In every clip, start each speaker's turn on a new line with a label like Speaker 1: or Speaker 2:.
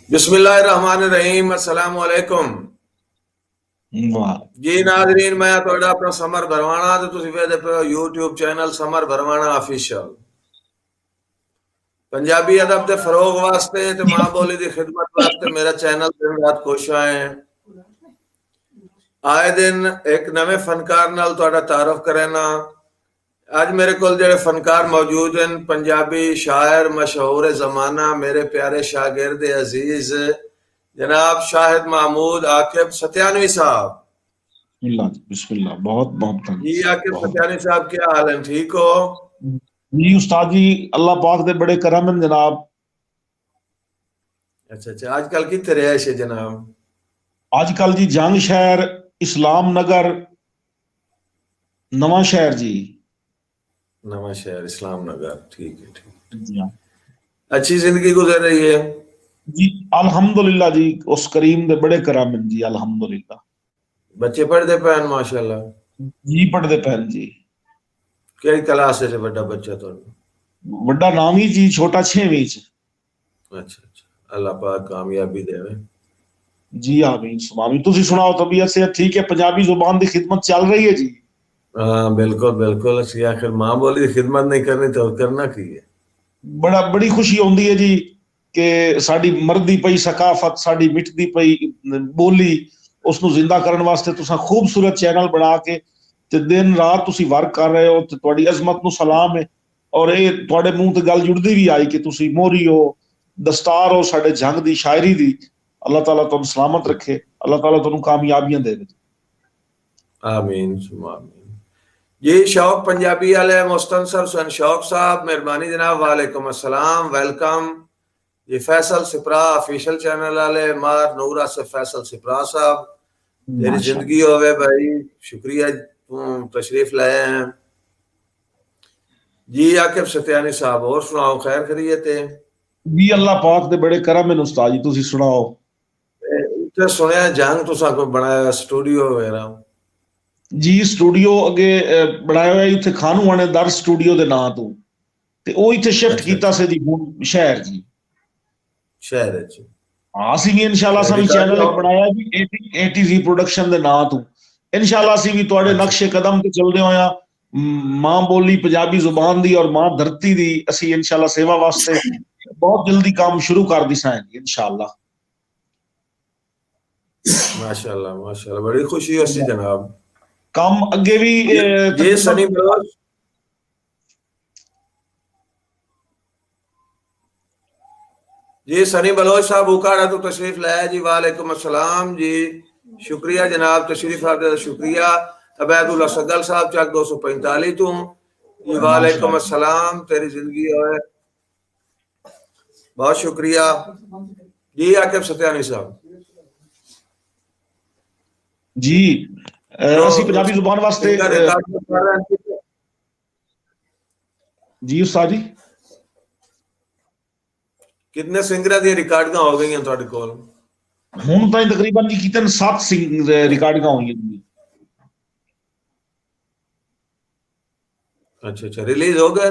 Speaker 1: बिस्मिल्लाहिर्रहमानिर्रहीम। अस्सलाम वालेकुम जी नाज़रीन, मैं थोड़ा अपना समर भरवाना तो तुसी वेखदे पे YouTube channel Samar Bharwana official. Punjabi अदब के फरोग वास्ते ते मां बोली की खिदमत वास्ते मेरा चैनल दिन रात कोशिशां है। आए दिन एक नवे फनकार नाल तुहाडा तारुफ करना। आज मेरे को जेडे फनकार मौजूद हैं, पंजाबी शायर मशहूर जमाना, मेरे प्यारे शागिर्द अजीज जनाब शाहिद महमूद आकिब सत्यानवी साहब।
Speaker 2: बिस्मिल्लाह। बहुत बहुत
Speaker 1: जी आकिब सत्यानवी साहब, क्या हाल है? ठीक हो
Speaker 2: जी उस्ताद जी, अल्लाह पाक दे बड़े करम हैं जनाब।
Speaker 1: अच्छा, आजकल कितने रहे जनाब?
Speaker 2: आजकल जी जंग शहर, इस्लाम नगर, नवा शहर जी।
Speaker 1: नवा शहर, इस्लाम नगर, ठीक है, ठीक
Speaker 2: जी हाँ।
Speaker 1: अच्छी जिंदगी गुजर रही है
Speaker 2: जी अल्हम्दुलिल्लाह जी, उस करीम दे बड़े करम हैं जी, अल्हम्दुलिल्लाह।
Speaker 1: बच्चे पढ़ते पैन माशाल्लाह?
Speaker 2: जी पढ़ते पैन जी।
Speaker 1: केड़ी क्लास है बड़ा बच्चा तो?
Speaker 2: बड़ा 9वीं जी, छोटा 6वीं च।
Speaker 1: अच्छा, अल्लाह पाक कामयाबी देवे
Speaker 2: जी आमीन सुमामी। तुसी सुनाओ, तबीयत से ठीक है? पंजाबी जुबान की खिदमत चल रही है जी?
Speaker 1: हाँ बिल्कुल बिल्कुल, असि आखिर मां बोली खिदमत नहीं करनी तो करना की है।
Speaker 2: बड़ी खुशी होती है जी कि साडी मरदी पई सकाफत, साडी मिटदी पई बोली, उसनु जिंदा करने वास्ते तुसा खूबसूरत चैनल बना के ते दिन रात तुसी वर्क कर रहे हो ते तुहाडी अजमत नु सलाम है। और ये तुहाडे मुंह ते गल जुड़दी भी आई कि तुसी मोहरी हो, दस्तार हो साडे जंग दी शायरी दी। अल्लाह ताला तुहानू सलामत रखे, अल्लाह ताला तुहानू कामयाबियां देवे।
Speaker 1: आमीन सुमा आमीन। ये शौक पंजाबी वाले मुस्तनसर हुसैन शौक साहब, मेहरबानी जनाब, वालेकुम अस्सलाम, वेलकम। ये फैसल सिपरा ऑफिशियल चैनल वाले मार नूरा से फैसल सिपरा साहब, तेरी जिंदगी होवे भाई, शुक्रिया तशरीफ लाए हैं जी। आकिब सत्यानी साहब, और सुनाओ, खैर खैरियत है
Speaker 2: जी? अल्लाह पाक दे बड़े करम है उस्ताद जी, तुसी सुनाओ।
Speaker 1: ते सुनया जंग तुसा कोई बनाया स्टूडियो वगैरह?
Speaker 2: जी स्टूडियो अगे बनाया हुआ इत्थे खानू आने दर स्टूडियो दे नां तो ते ओ इत्थे शिफ्ट कीता से जी हुण शहर जी।
Speaker 1: शहर च
Speaker 2: हां असी भी इंशाल्लाह असा भी चैनल एक बनाया जी एटीजी प्रोडक्शन दे नां तो। इंशाल्लाह असी भी तुहाडे नक्शे कदम ते चलदे होया मां बोली पंजाबी जुबान दी और मां धरती दी असी इंशाल्लाह सेवा वास्ते बहुत जल्दी काम शुरू कर दिसा है इंशाल्लाह।
Speaker 1: माशाल्लाह माशाल्लाह, बड़ी खुशी होसी जनाब।
Speaker 2: काम अगे भी
Speaker 1: ये सनी बलोच, जी सनी बलोच साहब उकाड़ा तो तशरीफ लाया जी। वालेकुम अस्सलाम जी, शुक्रिया जनाब, तशरीफ आपका शुक्रिया। अबैदुल्ला सदल साहब चक 245 तू जी, वालेकुम अस्सलाम, तेरी जिंदगी है, बहुत शुक्रिया जी। आकिब सत्यानी साहब
Speaker 2: जी असी पंजाबी जुबान वास्ते जी उस्ताद जी।
Speaker 1: कितने सिंगरां दी रिकॉर्डिंग हो गई तुहाडे कोल?
Speaker 2: हुण ताईं तकरीबन जी कितने 7 रिकॉर्डिंग हुई हैं।
Speaker 1: अच्छा, रिलीज हो गए?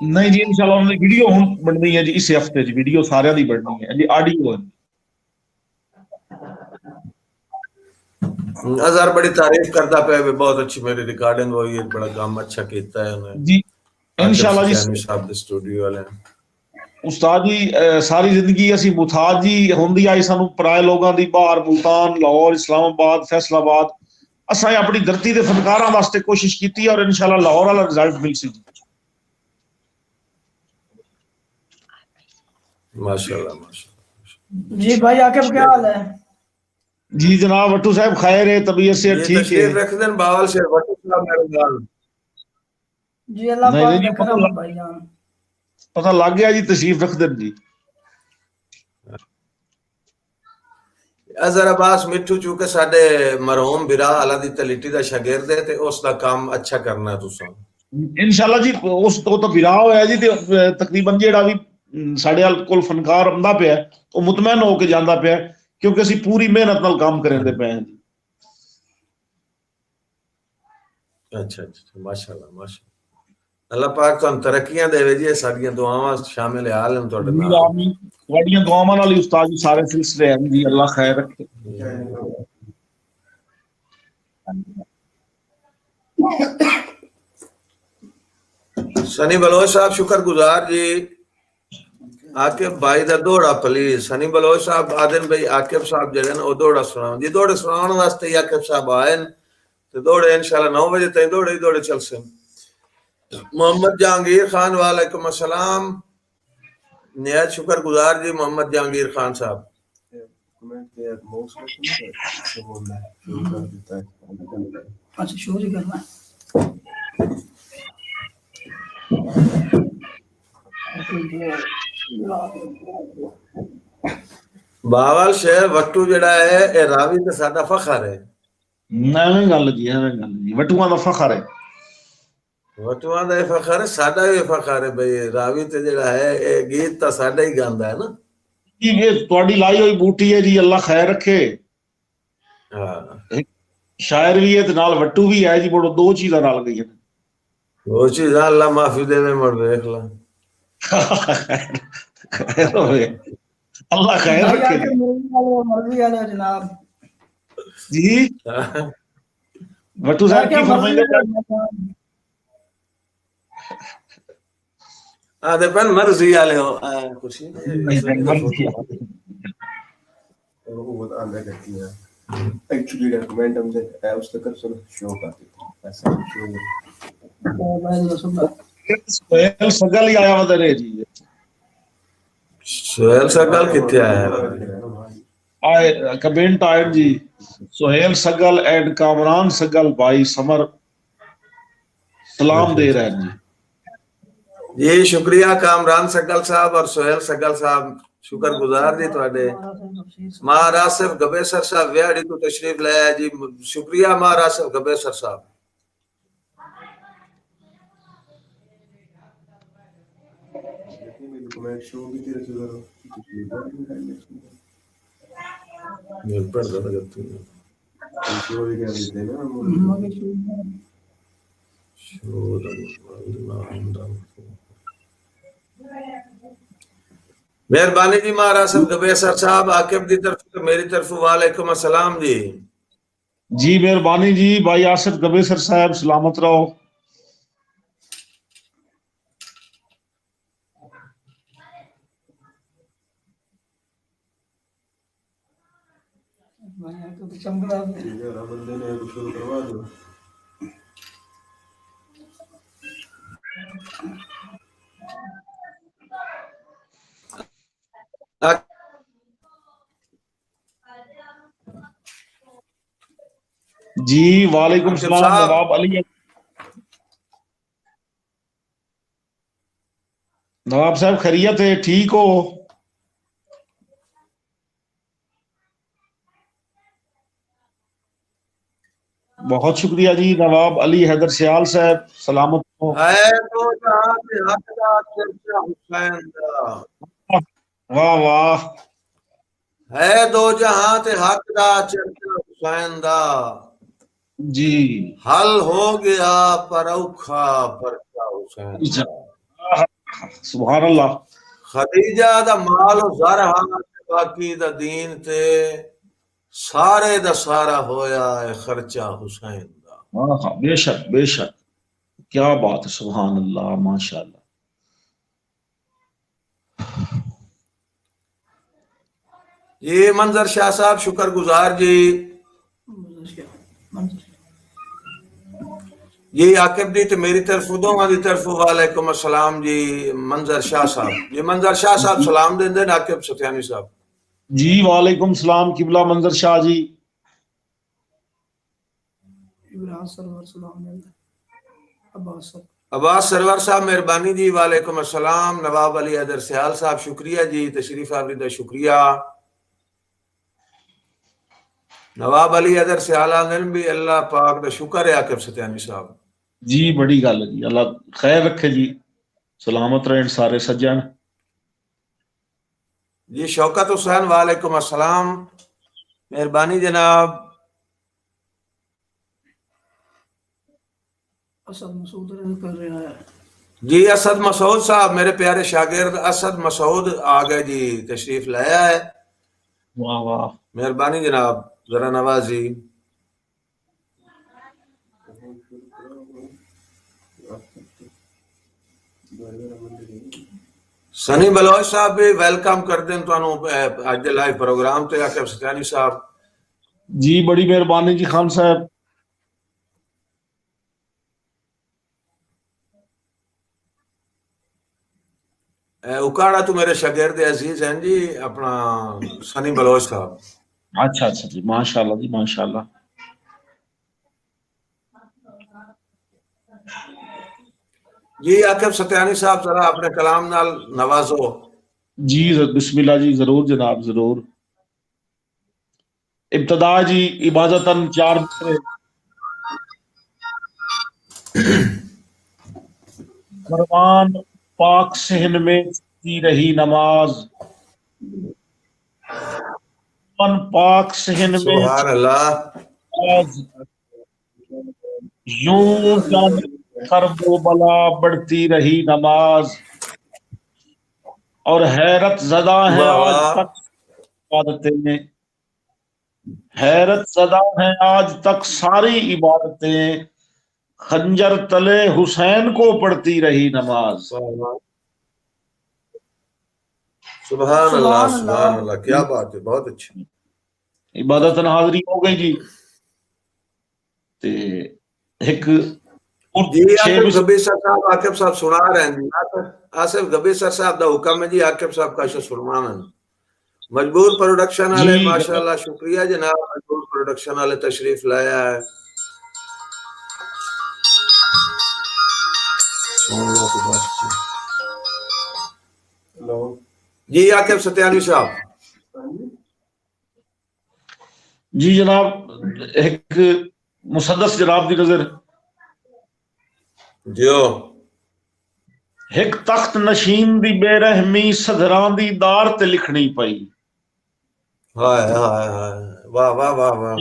Speaker 2: नहीं जी इंशाल्लाह उन्होंने वीडियो हुण बननी है जी, इस हफ्ते च वीडियो सारे दी बननी है जी, ऑडियो है।
Speaker 1: अजहर बड़ी तारीफ करता पे, बहुत अच्छी मेरी रिकॉर्डिंग हुई है, बड़ा काम अच्छा कीता है उन्हें
Speaker 2: जी इंशाल्लाह जी।
Speaker 1: साहब दे स्टूडियो वाले
Speaker 2: उस्ताद जी सारी जिंदगी असी मुथाज जी होंदी आई सानू पराए लोगों दी, बाहर मुल्तान, लाहौर, इस्लामाबाद, फैसलाबाद, असां अपनी धरती दे फनकारां वास्ते कोशिश की और इंशाल्लाह लाहौर वाला रिजल्ट मिल सी।
Speaker 1: माशाल्लाह माशाल्लाह
Speaker 3: जी भाई आकिब क्या हाल है?
Speaker 2: जी जनाब वट्टू साहब खैर है, तबीयत से ठीक है?
Speaker 1: रख देन बावल से वट्टू साहब मेरे गाल
Speaker 3: जी अल्लाह पाक दे करम भाईजान,
Speaker 2: पता लग गया जी, तशरीफ रख देन जी।
Speaker 1: अजहर अब्बास मिठू चूंकि साडे मरहूम बिरा अला दी तलीटी दा शागिर्द है ते उस दा काम अच्छा करना तुसां
Speaker 2: इंशाल्लाह जी। उस तो बिरा होया जी ते तकरीबन जेड़ा भी साडे कोल फनकार आंदा पिया तो मुतमैन होके जांदा पिया, क्योंकि असी पूरी मेहनत नाल काम करेंदे पे हैं जी।
Speaker 1: अच्छा माशाल्लाह माशाल्लाह। अल्लाह पाक तुहानू तरक्कियां देवे जी, साडियां दुआवां शामिल हाल हैं तुहाडे
Speaker 2: जी
Speaker 1: नाल।
Speaker 2: आमीन। ਤੁਹਾਡੀਆਂ ਦੁਆਵਾਂ ਨਾਲ ਹੀ ਉਸਤਾਦ ਜੀ ਸਾਰੇ ਸਿਲਸਿਲੇ ਹਨ ਜੀ। ਅੱਲਾ ਖੈਰ ਰੱਖੇ।
Speaker 1: सनी बलोच साहब शुक्रगुजार जी। आकिब भाई दा दौड़ा प्लीज। सनी बलोच साहब आदन भाई आकिब साहब जेड़े ने ओ दौड़ा सुनाओ जी। दौड़े सुनाउण वास्ते ही आकिब साहब आए न ते दौड़े इंशाल्लाह 9 बजे ताईं दौड़े ही दौड़े चलसे। मोहम्मद जहांगीर खान वालेकुम अस्सलाम। निहायत शुक्रगुजार जी मोहम्मद जहांगीर खान साहब।
Speaker 3: अच्छा शो ही करना है।
Speaker 1: बावल शहर वट्टू जेड़ा है ए रावी ते साडा फखर है।
Speaker 2: ਐਵੇਂ ਗੱਲ ਜੀ, ਐਵੇਂ ਗੱਲ ਜੀ। ਵਟੂਆਂ ਦਾ ਫਖਰ ਹੈ।
Speaker 1: वटुआं दा फखर है, साडा भी फखर है भाई। रावी ते जेड़ा है ए गीत तां साडा ही गांदा है ना।
Speaker 2: ਜੀ ਇਹ ਤੁਹਾਡੀ ਲਾਈ ਹੋਈ ਬੂਟੀ ਹੈ ਜੀ। ਅੱਲਾ ਖੈਰ ਰੱਖੇ।
Speaker 1: हां
Speaker 2: ਸ਼ਾਇਰ ਵੀ ਹੈ ਤੇ ਨਾਲ ਵੱਟੂ ਵੀ ਹੈ ਜੀ। ਬੜੋ ਦੋ ਚੀਜ਼ਾਂ ਨਾਲ ਗਈਆਂ।
Speaker 1: वो चीज अल्लाह माफी देवे मर देख ला।
Speaker 2: खैर होवे। अल्लाह खैर
Speaker 3: भाई
Speaker 2: रखे
Speaker 3: आके मर्जी वाले जनाब।
Speaker 2: जी। वट्टू
Speaker 3: मैं
Speaker 2: साहब
Speaker 3: क्या
Speaker 2: की
Speaker 3: मर्जी
Speaker 2: फरमाइंदे
Speaker 3: वाले
Speaker 1: आदे पन मर्जी वाले हो खुशी
Speaker 4: वो आंदा करती है एक्चुअली रेकमेंड हमसे है उस तक चलो शो कर देते ऐसा शो
Speaker 3: भाई सुबह
Speaker 2: सोहेल सगल ही आया वदर है जी।
Speaker 1: सुहेल सकल किथे आया
Speaker 2: आए कमेंट आए जी। सोहेल सगल एंड कामरान सगल भाई समर सलाम दे रहे हैं जी।
Speaker 1: जी शुक्रिया कामरान सकल साहब और सुहेल सकल साहब शुक्रगुजार जी ਤੁਹਾਡੇ। महारासिफ गबेसर साहब व्याड़ी को तशरीफ लाया जी। शुक्रिया महारासिफ गबेसर साहब।
Speaker 4: रेकमेंड शो भी तेरे से करो
Speaker 1: निर्भर करती है
Speaker 4: शो भी कर देते हैं ना
Speaker 1: मेहरबानी जी महारासिफ गबेसर साहब आकिब दी तरफ मेरी तरफ वालेकुम अस्सलाम जी।
Speaker 2: जी मेहरबानी जी भाई आसिफ गबेसर साहब सलामत रहो।
Speaker 3: भाई आके चमड़ा
Speaker 4: यार बंदे ने शुरू करवा दो।
Speaker 2: जी वालेकुम
Speaker 1: आकिब
Speaker 2: सलाम
Speaker 1: साहब।
Speaker 2: नवाब अली। नवाब साहब खैरियत है? ठीक हो? बहुत शुक्रिया जी नवाब अली हैदर सियाल साहब सलामत हो।
Speaker 1: है तो जहां पे हकदार चर्चा हुसैन दा।
Speaker 2: वाह वाह।
Speaker 1: है दो जहां ते हकदार चर्चा हुसैन दा।
Speaker 2: जी
Speaker 1: हल हो गया पर औखा परचा हुसैन दा।
Speaker 2: सुभान अल्लाह।
Speaker 1: खदीजा दा माल ज़रहा बाकी दा दीन ते सारे दा सारा होया है खर्चा हुसैन दा।
Speaker 2: हाँ बेशक बेशक। क्या बात है सुभान अल्लाह माशाल्लाह।
Speaker 1: ये मंजर शाह साहब शुक्रगुजार जी। ये आकिब दी ते मेरी तरफ दोवां दी तरफ वालेकुम अस्सलाम जी। मंजर शाह साहब ये मंजर शाह साहब सलाम देंदे ने आकिब सुफियानी साहब।
Speaker 2: जी वालेकुम सलाम किबला मंजर शाह जी।
Speaker 3: इब्राहिम सरवर सलाम अब्बास
Speaker 1: अब्बास सरवर साहब मेहरबानी जी वालेकुम अस्सलाम। नवाब अली हैदर सियाल साहब शुक्रिया जी तशरीफ आवरी दा शुक्रिया। नवाब अली हैदर सियाल आंदन भी अल्लाह पाक दा शुक्र है आकिब सत्यानी साहब।
Speaker 2: जी बड़ी गल है जी। अल्लाह खैर रखे जी। सलामत रहें सारे सज्जन।
Speaker 1: जी शौकत हुसैन वालेकुम अस्सलाम मेहरबानी जनाब।
Speaker 3: असद मसूद कर रहा है।
Speaker 1: जी असद मसूद साहब, मेरे प्यारे शागिर्द असद मसूद आ गए जी, तशरीफ लाया है।
Speaker 2: वाह वाह।
Speaker 1: मेहरबानी जनाब, जरा नवाजी। सनी बलोच साहब भी वेलकम कर दें तुहानू अज दे लाइव प्रोग्राम ते। आकिब सत्यानी साहब
Speaker 2: जी बड़ी मेहरबानी जी खान साहब।
Speaker 1: उकाड़ा तो मेरे शागिर्द अजीज हैं जी, अपना सनी बलोच साहब।
Speaker 2: अच्छा अच्छा जी, माशाल्लाह जी माशाल्लाह।
Speaker 1: जी आकिब सत्यानी साहब, जरा अपने कलाम नाल नवाजो।
Speaker 2: जी बिस्मिल्लाह जी, जरूर जनाब जरूर। इब्तदा जी इबादतन 4 फरमान पाक सहन में की रही नमाज, मन पाक सहन में
Speaker 1: सुभान अल्लाह।
Speaker 2: नमाज, यूं जाने कर वो बला बढ़ती रही नमाज, और हैरत ज़दा है
Speaker 1: वाह
Speaker 2: आज
Speaker 1: वाह।
Speaker 2: तक इबादतें, हैरत ज़दा है आज तक सारी इबादतें, खंजर तले हुसैन को पढ़ती रही नमाज।
Speaker 1: वाह वाह। सुभान अल्लाह,
Speaker 3: सुभान
Speaker 1: सुभान
Speaker 3: अल्लाह।
Speaker 1: अल्लाह, क्या बात है, बहुत अच्छा।
Speaker 2: इबादत हाजरी हो गई जी। ते एक
Speaker 1: जी
Speaker 2: छे
Speaker 1: आसिफ
Speaker 2: मिस
Speaker 1: गबीर साहब, आकिब साहब सुना रहे हैं जी। आसिफ गबीर साहब दा हुक्म है जी, आकिब साहब का सुनवाना। मजबूर प्रोडक्शन वाले
Speaker 2: जी
Speaker 1: माशाल्लाह, शुक्रिया जनाब, मजबूर प्रोडक्शन वाले तशरीफ लाया है।
Speaker 4: हेलो
Speaker 1: जी आकिब सत्यानी साहब।
Speaker 2: जी जनाब, एक मुसद्दस जनाब की नजर
Speaker 1: जियो।
Speaker 2: एक तख्त नशीन दी बेरहमी सधरां दी दार ते लिखनी पई।
Speaker 1: हाय हाय हाय, वाह वाह वाह वाह।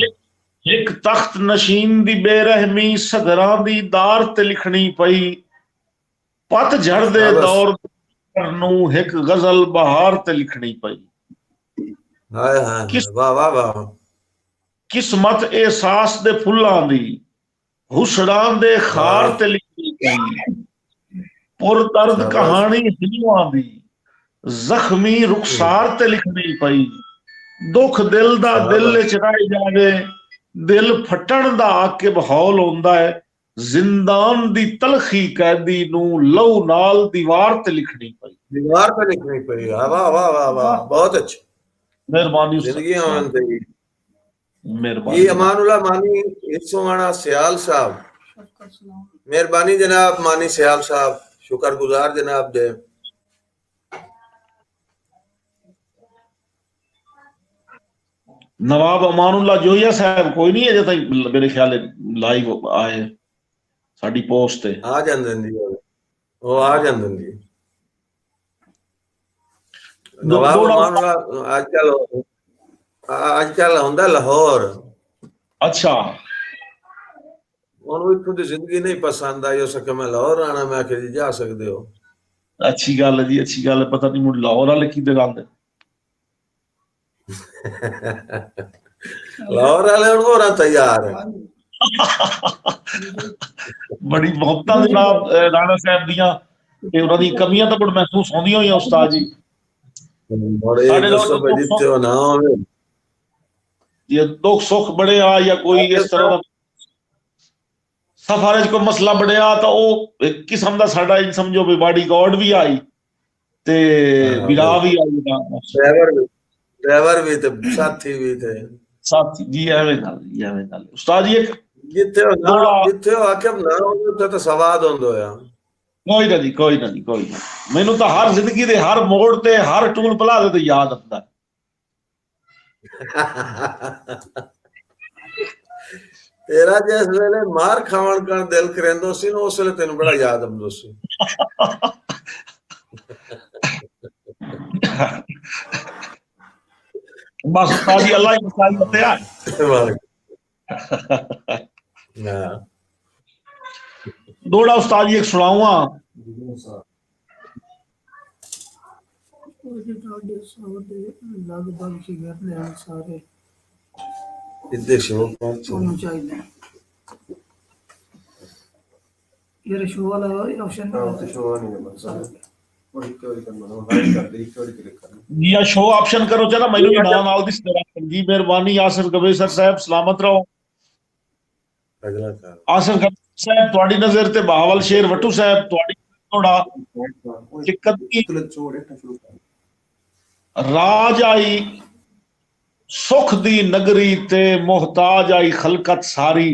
Speaker 2: एक तख्त नशीन दी बेरहमी सधरां दी दार ते लिखनी पई, पतझड़ दे
Speaker 1: बस।
Speaker 2: दौर नू एक गजल बहार ते लिखनी पई।
Speaker 1: हाय हाय
Speaker 2: किस
Speaker 1: हाय, वाह वाह वाह।
Speaker 2: किस्मत एहसास दे फुल्लां दी हुसड़ां दे खार
Speaker 1: वाह,
Speaker 2: ते लिखनी पई, पुर दर्द
Speaker 1: शाबाश।
Speaker 2: कहानी हिलवां दी जख्मी रुखसार ते लिखनी पई। दुख दिल दा दिल
Speaker 1: शाबाश।
Speaker 2: च रह जावे, दिल फटण दा आकिब हौल होंदा है, जिंदान दी तलखी कैदी नू लहू नाल दीवार ते लिखनी पई।
Speaker 1: दीवार पे लिखनी पड़ी। वाह वाह वाह वाह वाह,
Speaker 3: वाह
Speaker 1: बहुत अच्छा।
Speaker 2: मेहरबानी
Speaker 1: जिंदगी
Speaker 2: उस्ताद,
Speaker 1: आनंद देगी। जी
Speaker 2: मेहरबानी जनाब।
Speaker 1: अमानुल्लाह मानी इत्सोवाना सियाल साहब,
Speaker 3: शुक्र सुनाओ।
Speaker 1: मेहरबानी जनाब, मानी सियाल साहब, शुक्रगुजार जनाब दे।
Speaker 2: नवाब अमानुल्लाह जोहिया साहब कोई नहीं अजे ताईं मेरे ख्याल लाइव आए साडी पोस्ट ते।
Speaker 1: आ जांदे जी, वो आ जांदे जी। नवाब
Speaker 2: दौड़ा
Speaker 1: अमानुल्लाह आजकल हुंदा लाहौर।
Speaker 2: अच्छा
Speaker 1: ਉਹਨੂੰ ਇੱਥੋਂ ਦੀ ਜ਼ਿੰਦਗੀ ਨਹੀਂ ਪਸੰਦ ਆਈ, ਉਸ ਕਿ ਮੈਂ ਲਾਹੌਰ ਆਣਾ। ਮੈਂ ਕਿ ਜੀ ਜਾ ਸਕਦੇ ਹੋ।
Speaker 2: अच्छी गल है जी, अच्छी गल है। पता नहीं मुझे लाहौर वाले की गल
Speaker 1: ਲਾਹੌਰ ਵਾਲੇ ਹੁਣ ਹੋਰਾਂ ਤਿਆਰ ਹੈ।
Speaker 2: बड़ी मोहब्बत जनाब राणा साहब दियां ते उन्हां दी कमियां तो बड़ महसूस होंदियां होईयां उस्ताद जी।
Speaker 1: ਬੜੇ
Speaker 2: साडे
Speaker 1: ਦੱਸੋ ਭਾਈ, ਜਿੱਥੇ ਉਹ ना ਹੋਵੇ।
Speaker 2: ये दुख सुख बड़े आ या कोई इस तरह दा सफर च कोई मसला बढ़िया तो वो एक किस्म दा साडा इन समझो भी बॉडी गार्ड भी आई ते बिरा भी आई
Speaker 1: ड्राइवर भी ते साथी भी थे।
Speaker 2: साथी जी। एवें गल उस्ताद जी। एक
Speaker 1: ਜਿੱਥੇ ਉਹ ਨਾ,
Speaker 2: दौड़ा
Speaker 1: ਜਿੱਥੇ ਉਹ ਆਕਿਬ ਨਾ ਹੋਵੇ, ਉੱਥੇ ਤਾਂ ਸਵਾਦ ਹੁੰਦਾ ਆ।
Speaker 2: कोई ना जी, कोई ना जी, कोई ना। मैनू तो हर जिंदगी दे हर मोड़ ते हर टूल प्लाजे ते याद आंदा।
Speaker 1: ਤੇਰਾ ਜਿਸ ਵੇਲੇ ਮਾਰ ਖਾਵਣ ਦਾ ਦਿਲ ਕਰੇਂਦੋ ਸੀ ਨਾ, ਉਸ ਵੇਲੇ ਤੈਨੂੰ ਬੜਾ ਯਾਦ ਆਉਂਦਾ ਸੀ।
Speaker 2: बस उस्ताद जी अल्लाह ही मसाई होते हैं।
Speaker 1: ना
Speaker 2: दौड़ा उस्ताद जी एक सुनाऊंगा
Speaker 3: ਉਹਦੇ ਤੁਹਾਡੇ ਸੌਦੇ ਲਗਭਗ ਸਿਗਰਟ ਲੈਣ ਸਾਰੇ
Speaker 1: इतने शौक कौन से
Speaker 3: ਉਹਨੂੰ ਚਾਹੀਦਾ ਇਹ ਸ਼ੋ ਵਾਲਾ ਆਪਸ਼ਨ
Speaker 4: ਹਾਂ ਤੇ ਸ਼ੋਅ ਨਹੀਂ ਹੈ ਬਸ ਉਹ ਇੱਕ ਵਾਰੀ ਕਰਨਾ ਉਹ ਹਾਈ ਕਰਦੇ ਇੱਕ ਵਾਰੀ ਕਲਿੱਕ ਕਰਨਾ
Speaker 2: ਜੀ ਆ ਸ਼ੋ ਆਪਸ਼ਨ ਕਰੋ ਚਲਾ ਮੈਨੂੰ ਵੀ ਨਾਲ ਦੀ ਤਰ੍ਹਾਂ ਜੀ ਮਿਹਰਬਾਨੀ ਆਸਿਫ ਗਵੇਸਰ ਸਾਹਿਬ ਸਲਾਮਤ ਰਹੋ
Speaker 1: अगला था
Speaker 2: ਆਸਿਫ ਗਵੇਸਰ ਸਾਹਿਬ ਤੁਹਾਡੀ ਨਜ਼ਰ ਤੇ ਬਹਾਵਲ ਸ਼ੇਰ ਵਟੂ ਸਾਹਿਬ ਤੁਹਾਡੀ ਥੋੜਾ ਕਿ ਕਦੀ
Speaker 4: ਕਲਿੱਕ ਛੋੜ ਇੱਕ ਸ਼ੁਰੂ ਕਰ
Speaker 2: ਰਾਜ ਆਈ ਸੁਖ ਦੀ ਨਗਰੀ ਤੇ ਮੁਹਤਾਜ ਆਈ ਖਲਕਤ ਸਾਰੀ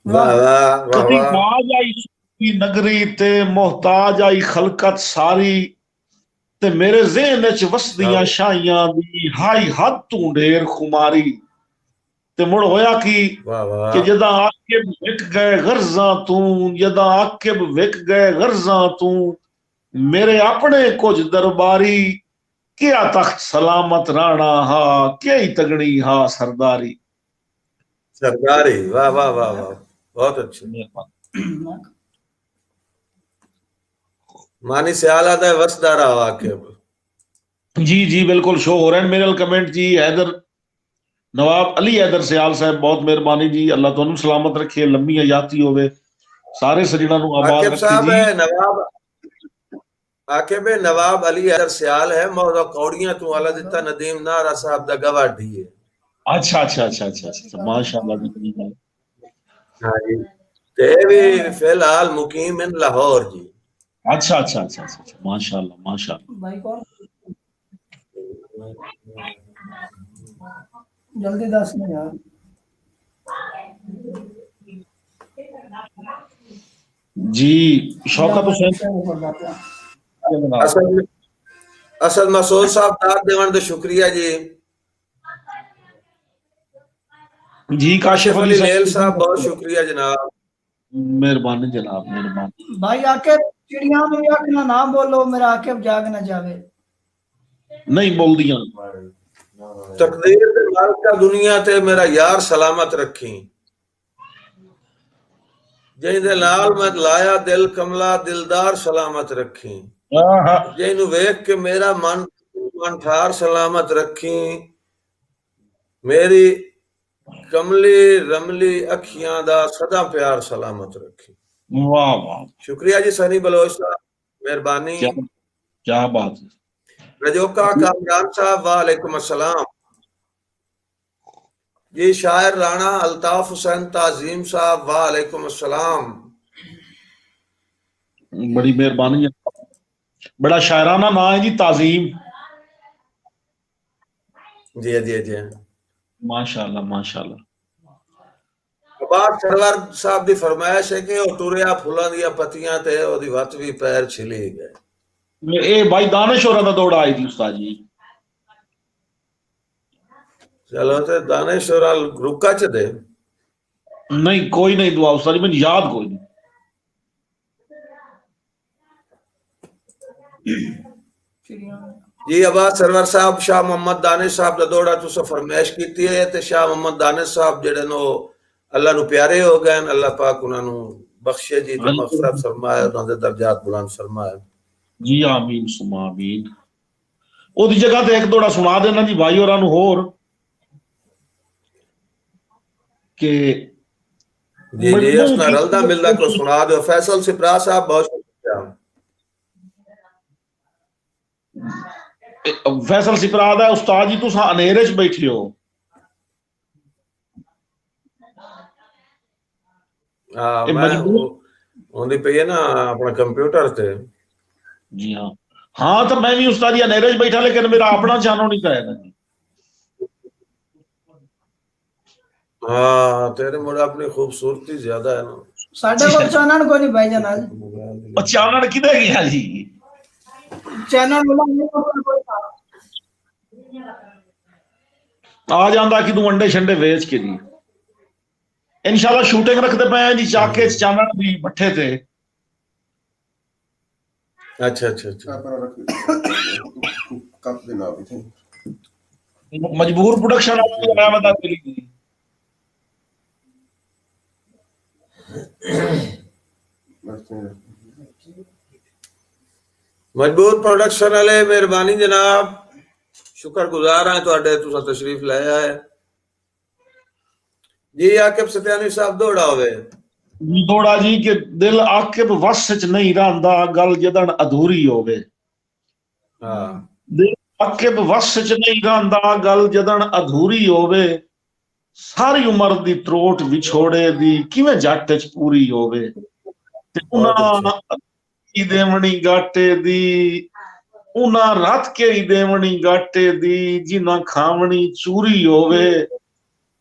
Speaker 1: वाह वाह वाह
Speaker 2: ਕਦੀ
Speaker 1: वाह
Speaker 2: ਰਾਜ ਆਈ ਸੁਖ ਦੀ ਨਗਰੀ ਤੇ ਮੁਹਤਾਜ ਆਈ ਖਲਕਤ ਸਾਰੀ ਤੇ ਮੇਰੇ ਜ਼ਿਹਨ ਵਿੱਚ ਵਸਦੀਆਂ ਸ਼ਾਹੀਆਂ ਦੀ ਹਾਈ ਹੱਦ ਤੋਂ ਢੇਰ ਖੁਮਾਰੀ ਤੇ ਮੁੜ ਹੋਇਆ ਕੀ
Speaker 1: वाह
Speaker 2: ਕਿ
Speaker 1: वाह
Speaker 2: ਜਦਾਂ ਆਕਿਬ ਵਿਕ ਗਏ ਗਰਜ਼ਾਂ ਤੂੰ ਜਦਾਂ ਆਕਿਬ ਵਿਕ ਗਏ ਗਰਜ਼ਾਂ ਤੂੰ ਮੇਰੇ ਆਪਣੇ ਕੁਝ ਦਰਬਾਰੀ ਕਿਆ ਤਖਤ ਸਲਾਮਤ ਰਾਣਾ ਹਾ ਕਿਆ ਤਗਣੀ ਹਾ ਸਰਦਾਰੀ
Speaker 1: सरदारी वाह वाह वाह वाह बहुत अच्छे मानी से आला था वसदारा वाकिब
Speaker 2: जी जी बिल्कुल शो हो रहे हैं मेरे कमेंट जी हैदर नवाब अली हैदर सियाल साहब बहुत मेहरबानी जी अल्लाह तुहानू सलामत रखे लंबी हयाती होवे सारे सजना नु आबाद
Speaker 1: आकिब
Speaker 2: रखे
Speaker 1: साहब
Speaker 2: जी
Speaker 1: है नवाब आकिब नवाब अली हैदर सियाल है मौदा कौड़ियां तू आला दिता नदीम नारा साहब दा गवाही है
Speaker 2: अच्छा अच्छा अच्छा अच्छा अच्छा माशाल्लाह जी
Speaker 1: हाँ जी ते भी फिलहाल मुकीम इन लाहौर जी
Speaker 2: अच्छा अच्छा अच्छा अच्छा अच्छा, माशाल्लाह माशाल्लाह
Speaker 3: भाई कौन जल्दी दस ना यार
Speaker 2: जी शौकत हुसैन
Speaker 1: असल असल मसूद साहब दाद देवन दे शुक्रिया जी
Speaker 2: जी काशिफ अली
Speaker 1: लेल साहब बहुत शुक्रिया जनाब
Speaker 2: मेहरबानी जनाब मेहरबानी
Speaker 3: भाई आके चिड़िया में आखना ना बोलो मेरा आके जाग ना जावे
Speaker 2: नहीं बोल दिया
Speaker 1: तकदीर दे मालिका दुनिया ते मेरा यार सलामत रखी जिंदे लाल मैं लाया दिल कमला दिलदार सलामत रखी जिन्हू वेख के मेरा मन ठार सलामत रखी मेरी कमली रमली अखियां दा सदा प्यार सलामत रखी
Speaker 2: वाह वाह
Speaker 1: शुक्रिया जी सनी बलोच साहब मेहरबानी
Speaker 2: क्या बात है
Speaker 1: रजोका कामरान साहब वालेकुम अस्सलाम जी शायर राणा अल्ताफ हुसैन ताजीम साहब वालेकुम अस्सलाम
Speaker 2: बड़ी मेहरबानी है बड़ा शायराना नाम है जी ताजीम
Speaker 1: जी जी जी
Speaker 2: माशाल्लाह माशाल्लाह
Speaker 1: अब्बास सरवर साहब दी फरमाइश है कि ओ टुरिया फुलां दियां पत्तियां ते ओदी वत भी पैर छिली गए
Speaker 2: ए भाई दानिश होरां दा दौड़ आई थी उस्ताद जी
Speaker 1: चलो ते दानेश्वर रुका च दे
Speaker 2: नहीं कोई नहीं दुआ उस्ताद जी मैंने याद कोई नहीं
Speaker 3: चिड़िया
Speaker 1: जी अब्बास सरवर साहब शाह मोहम्मद दानिश साहब दा दौड़ा तुसा फरमाइश कीती है ते शाह मोहम्मद दानिश साहब जेड़े नो अल्लाह नु प्यारे हो गए अल्लाह पाक उन्हां नु बख्शे जी ते मगफरत फरमाए उन्हां दे दर्जात बुलंद फरमाए
Speaker 2: जी आमीन सुमा आमीन ओदी जगह ते एक दौड़ा सुना देना जी भाई होरां नु होर के
Speaker 1: जी जी उसना रलदा मिलदा को सुना दो फैसल सिपरा साहब बहुत शुक्रिया
Speaker 2: फैसल सिपरा दा उस्ताद जी तुसा अनेरे च बैठे हो
Speaker 1: हां
Speaker 2: ये
Speaker 1: मैं
Speaker 2: मजबूर
Speaker 1: ओंदी पई है ना अपना कंप्यूटर ते
Speaker 2: जी हाँ हाँ तो मैं भी उस्ताद जी अनेरे च बैठा लेकिन मेरा अपना चैनल नहीं था ना जी
Speaker 1: हाँ तेरे मुझे अपनी खूबसूरती ज्यादा है ना
Speaker 3: साढ़े को चैनल कोई नहीं भाई जान आज
Speaker 2: चैनल किधर गया जी
Speaker 3: चैनल वाला नहीं कोई था
Speaker 2: आ जांदा कि तू अंडे शंडे वेच के जी इंशाल्लाह शूटिंग रखते पे हैं जी चाके चैनल भी भट्ठे थे
Speaker 1: अच्छा अच्छा अच्छा
Speaker 4: पर रख कप दे ना भी थे
Speaker 2: मजबूर प्रोडक्शन आया बता दिली
Speaker 4: बस
Speaker 1: मजबूर प्रोडक्शन वाले मेहरबानी जनाब, शुक्रगुजार हैं तुहाडे, तुसां तशरीफ लाया है जी। आकिब सत्यानी साहब दौड़ा होवे
Speaker 2: दौड़ा जी कि दिल आकिब वस च नहीं रहिंदा, गल जदन अधूरी होवे।
Speaker 1: हाँ
Speaker 2: दिल आकिब वस च नहीं रहिंदा, गल जदन अधूरी होवे। सारी उम्र दी त्रोट विछोड़े दी किवें जट च पूरी होवे। ते
Speaker 1: बहुत अच्छे।
Speaker 2: उना की देवनी गाटे दी, उना रत के ही देवनी गाटे दी, जिना खावनी चूरी होवे।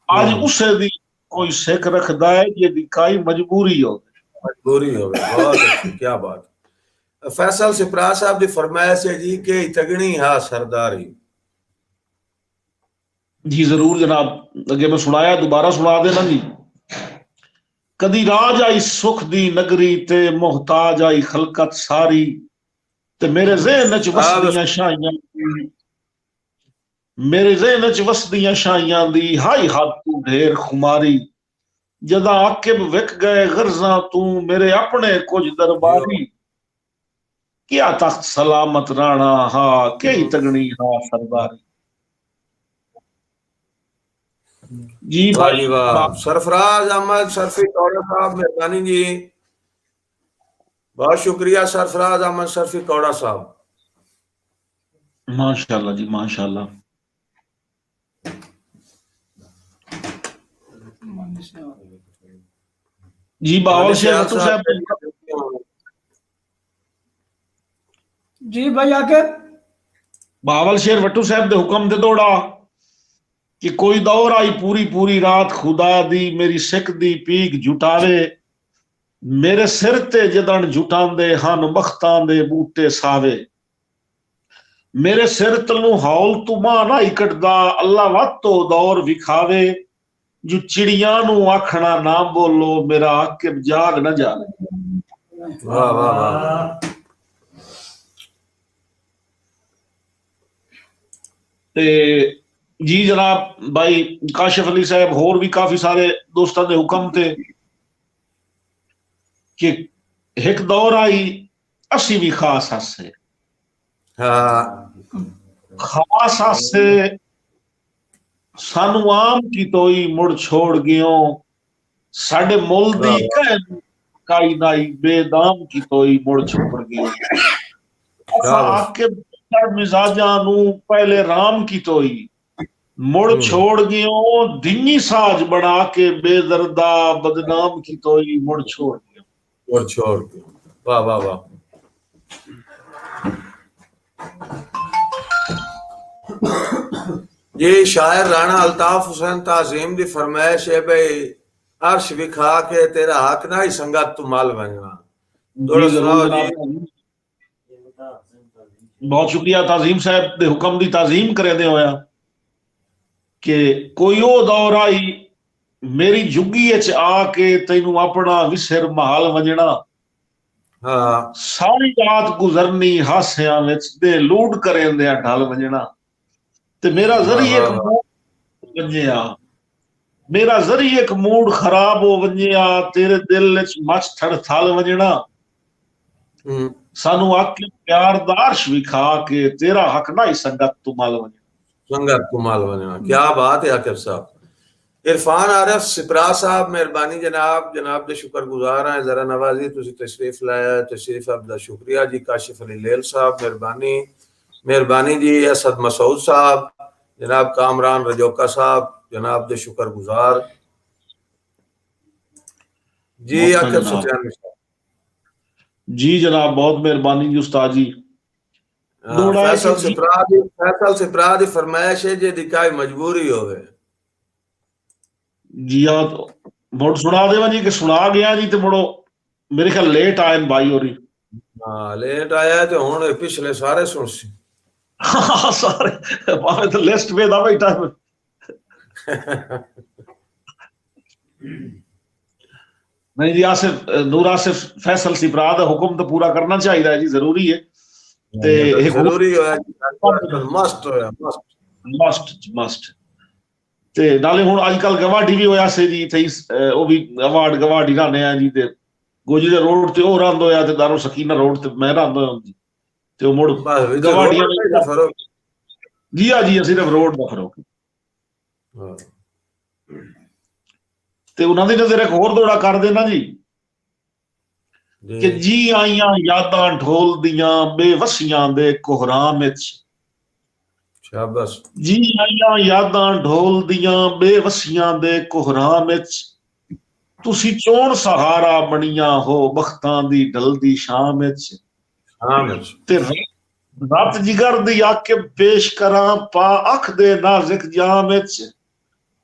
Speaker 2: आज उसे दी कोई सिख रखदा है जेदी काई मजबूरी होवे।
Speaker 1: मजबूरी होवे, बहुत अच्छी, क्या बात। फैसल सिपरा साहब दी फरमाइश है जी कि तगनी हा सरदारी।
Speaker 2: जी जरूर जनाब, अगे मैं सुनाया, दोबारा सुना देना जी। कदी राज आई सुख दी नगरी ते मोहताज आई खलकत सारी, ते मेरे ज़हन च वसदियां शाइयां दी, मेरे ज़हन च वसदियां शाइयां दी, हाय हद तू ढेर खुमारी। जदा आकिब विक गए गर्जा तू, मेरे अपने कुछ दरबारी। क्या तख्त सलामत राणा हा, कई तगनी हा सरदारी। जी
Speaker 1: वाह जी
Speaker 2: भाई
Speaker 1: वाह। सरफराज अहमद सरफी कौड़ा साहब मेहरबानी जी, बहुत शुक्रिया सरफराज अहमद सरफी कौड़ा साहब।
Speaker 2: माशाल्लाह जी माशाल्लाह। जी बावल शेर भट्टू साहब,
Speaker 3: जी भाई आके
Speaker 2: बावल शेर भट्टू साहब दे हुक्म दे दौड़ा कि कोई दौर आई पूरी पूरी रात खुदा दी, मेरी सिख दी पीक जुटावे। मेरे सिर ते जदन जुटांदे हन मखतां दे बूटे सावे। मेरे सिर तलू हौल तूमान आई कटदा, अल्लाह वत तो दौर विखावे। जो चिड़ियां नू आखना ना बोलो, मेरा आकिब जाग न जावे।
Speaker 1: वाह वाह वाह।
Speaker 2: ते जी जनाब भाई काशिफ अली साहब होर भी काफी सारे दोस्तों के हुक्म थे कि एक दौर आई असी भी खास हासे।
Speaker 1: हाँ
Speaker 2: खास हासे सानू आम की तोई मुड़ छोड़ गयो, साडे मुल दी काई नाई बेदाम की तोई मुड़ छोड़ गयो। असा आके मिजाजा नू पहले राम की तोई मुड़ छोड़ गयो, दिनी साज बना के बेदर्दा बदनाम की तोई मुड़ छोड़ गयो।
Speaker 1: और छोड़ के वाह वाह वाह। ये शायर राणा अल्ताफ हुसैन ताजीम दी फरमाइश है भाई, अर्श विखा के तेरा हक ना ही संगत तू माल बनना। थोड़ा सुनाओ जी।
Speaker 2: बहुत शुक्रिया ताजीम साहब दे हुक्म दी ताजीम करे दे होया कि कोई ओ दौर आई मेरी जुगी च आके तैनू अपना विसर महाल वंजना।
Speaker 1: हाँ
Speaker 2: सारी रात गुजरनी हासियां विच दे लूट करें दे ढल वंजना। ते मेरा जरी एक मूड वंजिया, मेरा जरी एक मूड खराब हो वंजिया, तेरे दिल विच मच ठड़ थल वंजना। सानू आके प्यार दार्श विखा के तेरा हक ना ही संगत तू माल वंजना।
Speaker 1: संगत तू माल बनना, क्या बात है आकिब साहब। इरफान आरिफ सिपरा साहब मेहरबानी जनाब, जनाब दे शुक्रगुजार हैं। जरा नवाजी तुसी तशरीफ लाया, तशरीफ आपका शुक्रिया जी। काशिफ अली लेल साहब मेहरबानी, मेहरबानी जी। असद मसूद साहब जनाब, कामरान रजोका साहब जनाब दे शुक्रगुजार जी। आकिब सत्यानी साहब
Speaker 2: जी जनाब बहुत मेहरबानी जी उस्ताद जी।
Speaker 1: फैसल सिपरा दी फरमाइश है जे दिखाई मजबूरी होवे।
Speaker 2: जी हाँ तो मुड़ सुना देवा जी कि सुना गया जी, तो मुड़ो मेरे ख्याल लेट आए भाई होरी।
Speaker 1: हाँ लेट आया तो हुण पिछले सारे सुन सी।
Speaker 2: हाँ सारे भावे तो लिस्ट पे दा बैठा। नहीं जी आसिफ नूर आसिफ फैसल सिपरा दा हुक्म तो पूरा करना चाहिए है जी, जरूरी है। ते
Speaker 1: जरूरी होया मस्ट होया
Speaker 2: मस्ट मस्ट। ते नाले हुण आजकल गवाडी भी होया से जी, थई ओ भी अवार्ड गवाडी राने आ जी। ते गोजरे रोड ते ओ रंद होया, ते दारो सकीना रोड ते मैं रंद होया जी। ਤੇ ਉਹ ਮੁੜ
Speaker 1: ਬਸ ਵਿੱਚ
Speaker 2: ਗਵਾਡੀਆਂ
Speaker 1: ਰੋਡ ਦਾ ਫਰਕ।
Speaker 2: ਜੀ ਆ ਜੀ, ਸਿਰਫ ਰੋਡ ਦਾ ਫਰਕ।
Speaker 1: ਹਾਂ
Speaker 2: ਤੇ ਉਹਨਾਂ ਦੀ ਨਜ਼ਰ ਇੱਕ ਹੋਰ ਦੌੜਾ ਕਰਦੇ ਨਾ ਜੀ ਕਿ
Speaker 1: ਜੀ
Speaker 2: ਜੀ ਆਈਆਂ ਯਾਦਾਂ ਢੋਲਦੀਆਂ ਬੇਵਸੀਆਂ ਦੇ ਕੋਹਰਾਮ ਵਿੱਚ।
Speaker 1: ਸ਼ਾਬਾਸ਼।
Speaker 2: ਜੀ ਆਈਆਂ ਯਾਦਾਂ ਢੋਲਦੀਆਂ ਬੇਵਸੀਆਂ ਦੇ ਕੋਹਰਾਮ ਵਿੱਚ, ਤੁਸੀਂ ਚੋਣ ਸਹਾਰਾ ਬਣੀਆਂ ਹੋ ਬਖਤਾਂ ਦੀ ਢਲਦੀ ਸ਼ਾਮ ਵਿੱਚ।
Speaker 1: ਹਾਂ ਵਿੱਚ
Speaker 2: ਤੇ ਰੱਤ ਜਿਗਰ ਦੀ ਆਕਿਬ ਪੇਸ਼ ਕਰਾਂ ਪਾ ਅੱਖ ਦੇ ਨਾਜ਼ੁਕ ਜਾਮ ਵਿੱਚ।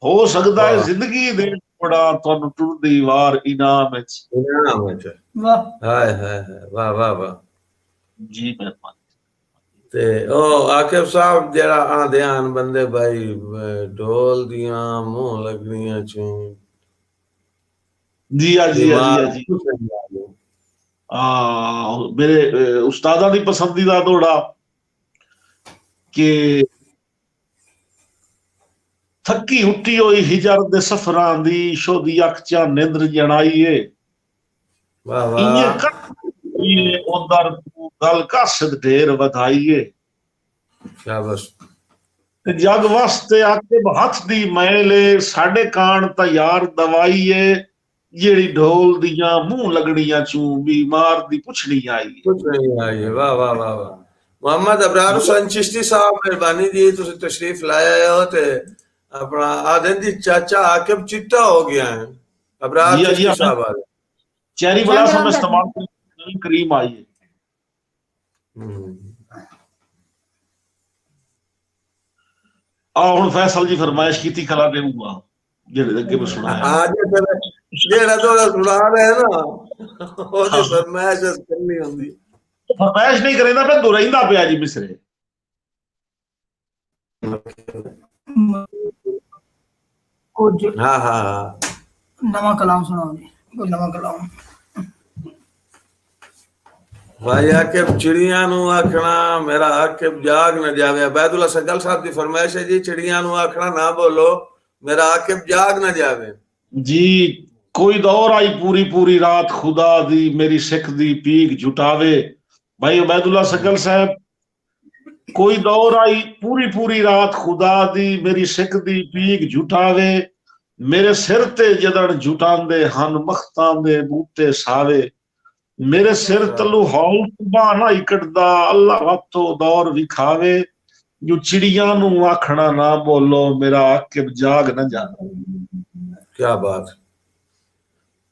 Speaker 2: ਹੋ ਸਕਦਾ ਹੈ
Speaker 1: ਵਾਹ।
Speaker 2: ਜ਼ਿੰਦਗੀ ਦੇ ਬੜਾ ਤੁਹਾਨੂੰ ਟੁਰਦੀ ਵਾਰ ਇਨਾਮ ਵਿੱਚ।
Speaker 1: ਇਨਾਮ ਵਿੱਚ।
Speaker 3: ਵਾਹ
Speaker 1: ਹਾਏ ਹਾਏ ਹਾਏ, ਵਾਹ ਵਾਹ ਵਾਹ।
Speaker 2: ਜੀ ਮਿਹਰਬਾਨੀ।
Speaker 1: ਤੇ ਉਹ ਆਕਿਬ ਸਾਹਿਬ ਜਿਹੜਾ ਆਂਦੇ ਹਨ ਬੰਦੇ ਭਾਈ ਢੋਲ ਦੀਆਂ ਮੂੰਹ ਲੱਗਣੀਆਂ ਚੋਂ
Speaker 2: ਜੀ ਆ ਜੀ ਆ ਜੀ ਆ ਜੀ।
Speaker 1: ਦਿਮਾਗ
Speaker 2: ਮੇਰੇ ਉਸਤਾਦਾਂ ਦੀ ਪਸੰਦੀਦਾ ਦੌੜਾ ਕਿ ਥੱਕੀ ਉੱਟੀ ਹੋਈ ਹਿਜਰ ਦੇ ਸਫਰਾਂ ਦੀ ਸ਼ੋਦੀ ਅੱਖ ਚਾ ਨਿੰਦਰ ਜਣਾਈਏ।
Speaker 1: ਵਾਹ
Speaker 2: ਇੰਨੇ
Speaker 1: ਵਾਹ।
Speaker 2: ਕੱਟੀਏ ਉਦਰ ਤੂੰ ਗੱਲ ਕਾਸਦ ਢੇਰ ਵਧਾਈਏ।
Speaker 1: ਸ਼ਾਬਾਸ਼।
Speaker 2: ਤੇ ਜਗ ਵਾਸਤੇ ਆਕਿਬ ਹੱਥ ਦੀ ਮੈਲੇ ਸਾਡੇ ਕਾਣ ਤਾਂ ਯਾਰ ਦਵਾਈਏ। ਜਿਹੜੀ ਢੋਲ ਦੀਆਂ ਮੂੰਹ ਲੱਗਣੀਆਂ ਚੋਂ बीमार ਦੀ ਪੁੱਛਣੀ ਆਈ।
Speaker 1: ਕੁਝ ਨਹੀਂ ਆਈ। ਵਾਹ ਵਾਹ ਵਾਹ ਵਾਹ। मोहम्मद अबरार हुसैन चिश्ती साहब मेहरबानी जी, तुम तशरीफ लाए हो ते अपना आदन जी चाचा आकिब चिट्टा हो गया है। अबरार
Speaker 2: जी
Speaker 1: चिश्ती साहब आ गए।
Speaker 2: चेरी बलासम में इस्तेमाल नबी करीम आई है। ਹੁਣ फैसल जी फरमाइश की थी खला देऊंगा ਜਿਹੜੇ ਅੱਗੇ ਮੈਂ ਸੁਣਾਇਆ।
Speaker 1: ਜਿਹੜਾ ਤੁਹਾਡਾ ਸੁਣਾ ਰਿਹਾ ਨਾ ਉਹਦੀ ਫਰਮਾਇਸ਼ ਕਰਨੀ ਹੁੰਦੀ।
Speaker 2: फरमाइश नहीं करेंदा फिर दो रहिंदा पिया जी मिसरे।
Speaker 3: कुछ
Speaker 1: हाँ हाँ हाँ
Speaker 3: नवा कलाम सुनाओ जी, कोई नवा कलाम।
Speaker 1: भाई आकिब चिड़िया नू आखना मेरा आकिब जाग न जावे। अबैदुल्ला सज्जल साहब की फरमाइश है जी, चिड़िया नू आखना ना बोलो मेरा आकिब जाग न जावे।
Speaker 2: जी कोई दौर आई पूरी पूरी रात खुदा दी मेरी सिख दी पीक जुटावे। भाई अबैदुल्ला सज्जल साहब, कोई दौर आई पूरी पूरी रात खुदा दी मेरी सिख दी पीक जुटावे। मेरे सिर ते जदड़ जुटांदे हन मखतां दे बूटे सावे। मेरे सिर तलू हौल बहाना इकटदा अल्लाह वातो दौर विखावे। जो चिड़िया नू आखना ना बोलो मेरा आकिब जाग न जावे।
Speaker 1: क्या बात।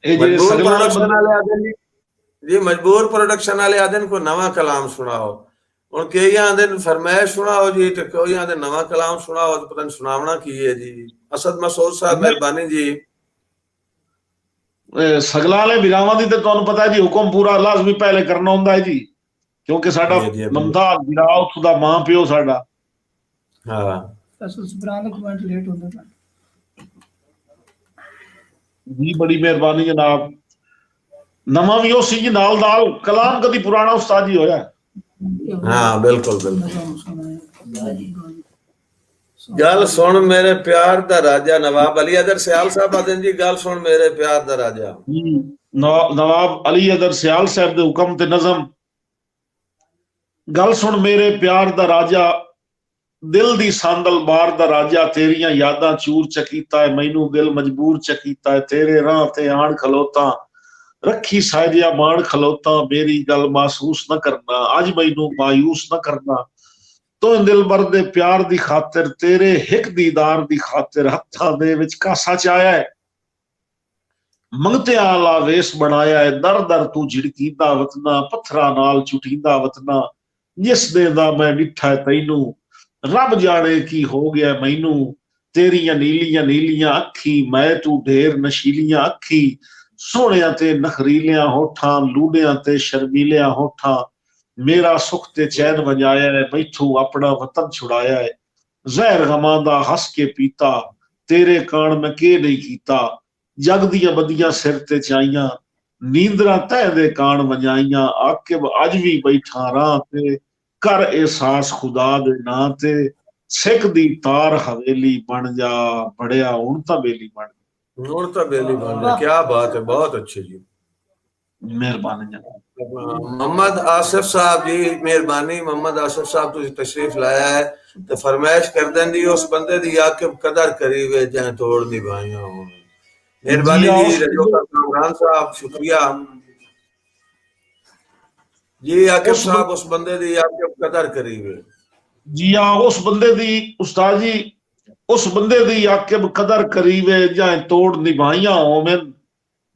Speaker 2: मजबूर
Speaker 1: प्रोडक्शन वाले आदमी जी, मजबूर प्रोडक्शन वाले आदमी को नवा कलाम सुनाओ। और कई आदे फरमाइश सुनाओ जी, तो कोई आदे नवा कलाम सुनाओ तो पता नहीं सुनावना की है जी। असद मसूद साहब मेहरबानी जी।
Speaker 2: सगला वाले बिरावां दी ते तुहानू पता है जी हुक्म पूरा लाजमी पहले करना हुंदा है जी, क्योंकि साडा ममताज बिरा उत्थों दा मां प्यो साडा।
Speaker 1: हां
Speaker 3: फैसल सुबरान दा कमेंट लेट होंदा था
Speaker 2: जी, बड़ी मेहरबानी जनाब। नवा भी उसी जी नाल दाल कलाम कदी पुराना उस्ताद जी होया।
Speaker 1: हाँ बिल्कुल बिल्कुल। गल सुन मेरे प्यार दा राजा नवाब अली अदर सियाल साहब आदन जी, गल सुन मेरे प्यार दा राजा।
Speaker 2: नवाब अली अदर सियाल साहब दे हुक्म ते नज़म। गल सुन मेरे प्यार दा राजा, दिल दी सांदल बार दा राजा। तेरियां यादां चूर चकीता है मैनू दिल मजबूर चकीता है। तेरे राह ते आण खलोता रखी साजिया मान खलोता। मेरी गल महसूस न करना अज मैनू मायूस न करना। तो दिल भर दे प्यार दी खातिर तेरे हिक दीदार दी खातिर हत्थां दे विच कासा चाया है। मंगते आला वेस बनाया है दर दर तू झिड़कीदा वतना। पत्थरां नाल चुटीदा वतना जिस दे दा मैं डिठा है तैनू। रब जाने की हो गया मैनू तेरियां नीलियां नीलियां अखी। मैं तू ढेर नशीलियां अखी। सोहणियां ते नखरीलियां होठां लूड़ियां ते शर्मीलियां होठां। मेरा सुख ते चैन वजाया है मैथू अपना वतन छुड़ाया है। जहर गमां दा हस के पीता तेरे कान मैं के नहीं कीता। जग दियां बदियां सिर ते चाइयां नींदरां तह दे कान वजाइयां। आकिब अज भी बैठा राह ते कर एहसास खुदा दे नां ते। सिख दी तार हवेली बन जा बड़िया हुण तां बेली बन।
Speaker 1: नूर तो बेली बन जा। क्या बात है, बहुत अच्छे जी।
Speaker 2: मेहरबानी जनाब।
Speaker 1: मोहम्मद आसिफ साहब जी मेहरबानी मोहम्मद आसिफ साहब तुझे तशरीफ लाया है तो फरमाइश कर देंदी उस बंदे दी आके कदर करी वे जहाँ तोड़ निभाइया हो मेहरबानी
Speaker 2: हाँ,
Speaker 1: जी रजोका कामरान साहब शुक्रिया जी आकिब साहब उस बंदे दी आके कदर करी वे
Speaker 2: जी हाँ, उस बंदे दी उस्ताद जी उस बंदे दी आके कदर करी वे जहाँ तोड़ निभाइया होवन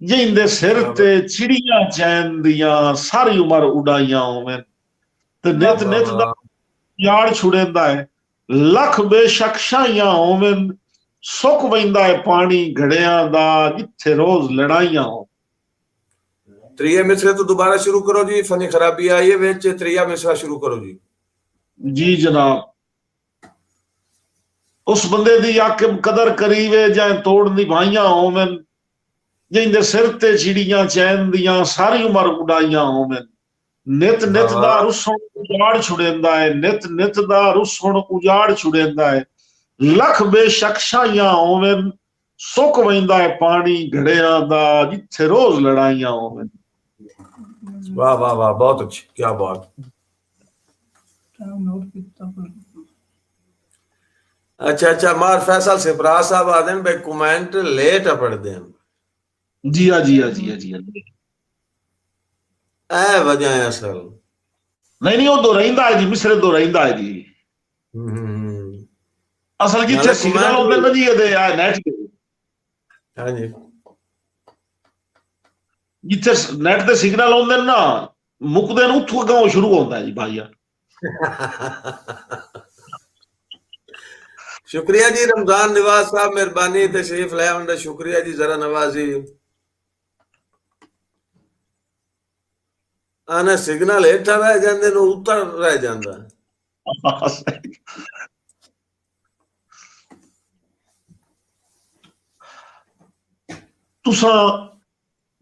Speaker 2: जिंदे सिर ते चिड़ियां चैन दियां सारी उम्र उड़ाइया होवन ते नित नित दा यार छुड़ेंदा है लख बेशक शाइयां होवन सुख वैंदा है पानी घड़ियां दा जिथे रोज लड़ाइयां हो।
Speaker 1: त्रिया मिसरे तो दोबारा शुरू करो जी फनी खराबी आई है विच त्रिया मिसरा शुरू करो जी।
Speaker 2: जी जनाब उस बंदे दी आके कदर करी वे जाए तोड़ निभाइयां होवन जिंदे सिर ते चिड़ियां चैन दियां सारी उम्र उड़ाइयां होवन नित नित दा रुसण उजाड़ छुड़ेंदा है नित नित दा रुसण उजाड़ छुड़ेंदा है लख बेशक शाइयां होवन सुक वैंदा है पानी घड़ियां दा जिथे रोज लड़ाइयां होवन।
Speaker 1: वाह वाह वाह बहुत अच्छी क्या बात। अच्छा अच्छा मार फैसल सिपरा साहब आदन भाई कमेंट लेट पढ़ दें
Speaker 2: जी हाँ जी हाँ जी हाँ जी हाँ
Speaker 1: ए वजह है असल
Speaker 2: नहीं वो दो रहिंदा है जी मिसरे दो रहिंदा है जी असल जिथे सिग्नल होंदे ना जी ये आ नेट ते
Speaker 1: हां जी
Speaker 2: जिथे नेट ते सिग्नल होंदे ना मुकदे न उथों गांव शुरू होंदा है जी भाईया।
Speaker 1: शुक्रिया जी रमजान नवाज साहब मेहरबानी तशरीफ लाया उनका शुक्रिया जी जरा नवाजी आने सिग्नल हेठा रह जांदे नु उतर रह जांदा
Speaker 2: तुसा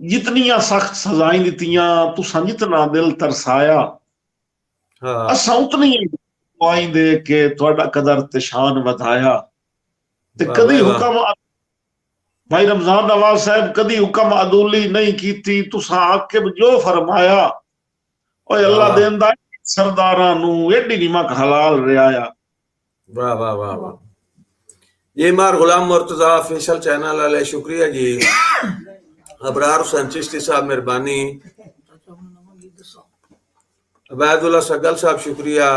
Speaker 2: जितनियां सख्त सजाएं दितियां तुसा जितना दिल तरसाया
Speaker 1: हां
Speaker 2: असा उतनी दुआएं दे के ਤੁਹਾਡਾ कदर ते शान ਵਧਾਇਆ ते कदी हुक्म भाई रमजान नवाज साहब कदी हुक्म अदूली नहीं कीती तुसा आकिब जो फरमाया ओए अल्लाह देंदा सरदारां नु एडी निमक हलाल रियाया।
Speaker 1: वाह वाह वाह वाह ये मार गुलाम मुर्तजा ऑफिशियल चैनल वाले शुक्रिया जी अबरार हुसैन चिश्ती साहब मेहरबानी अबैदुल्ला सगल साहब शुक्रिया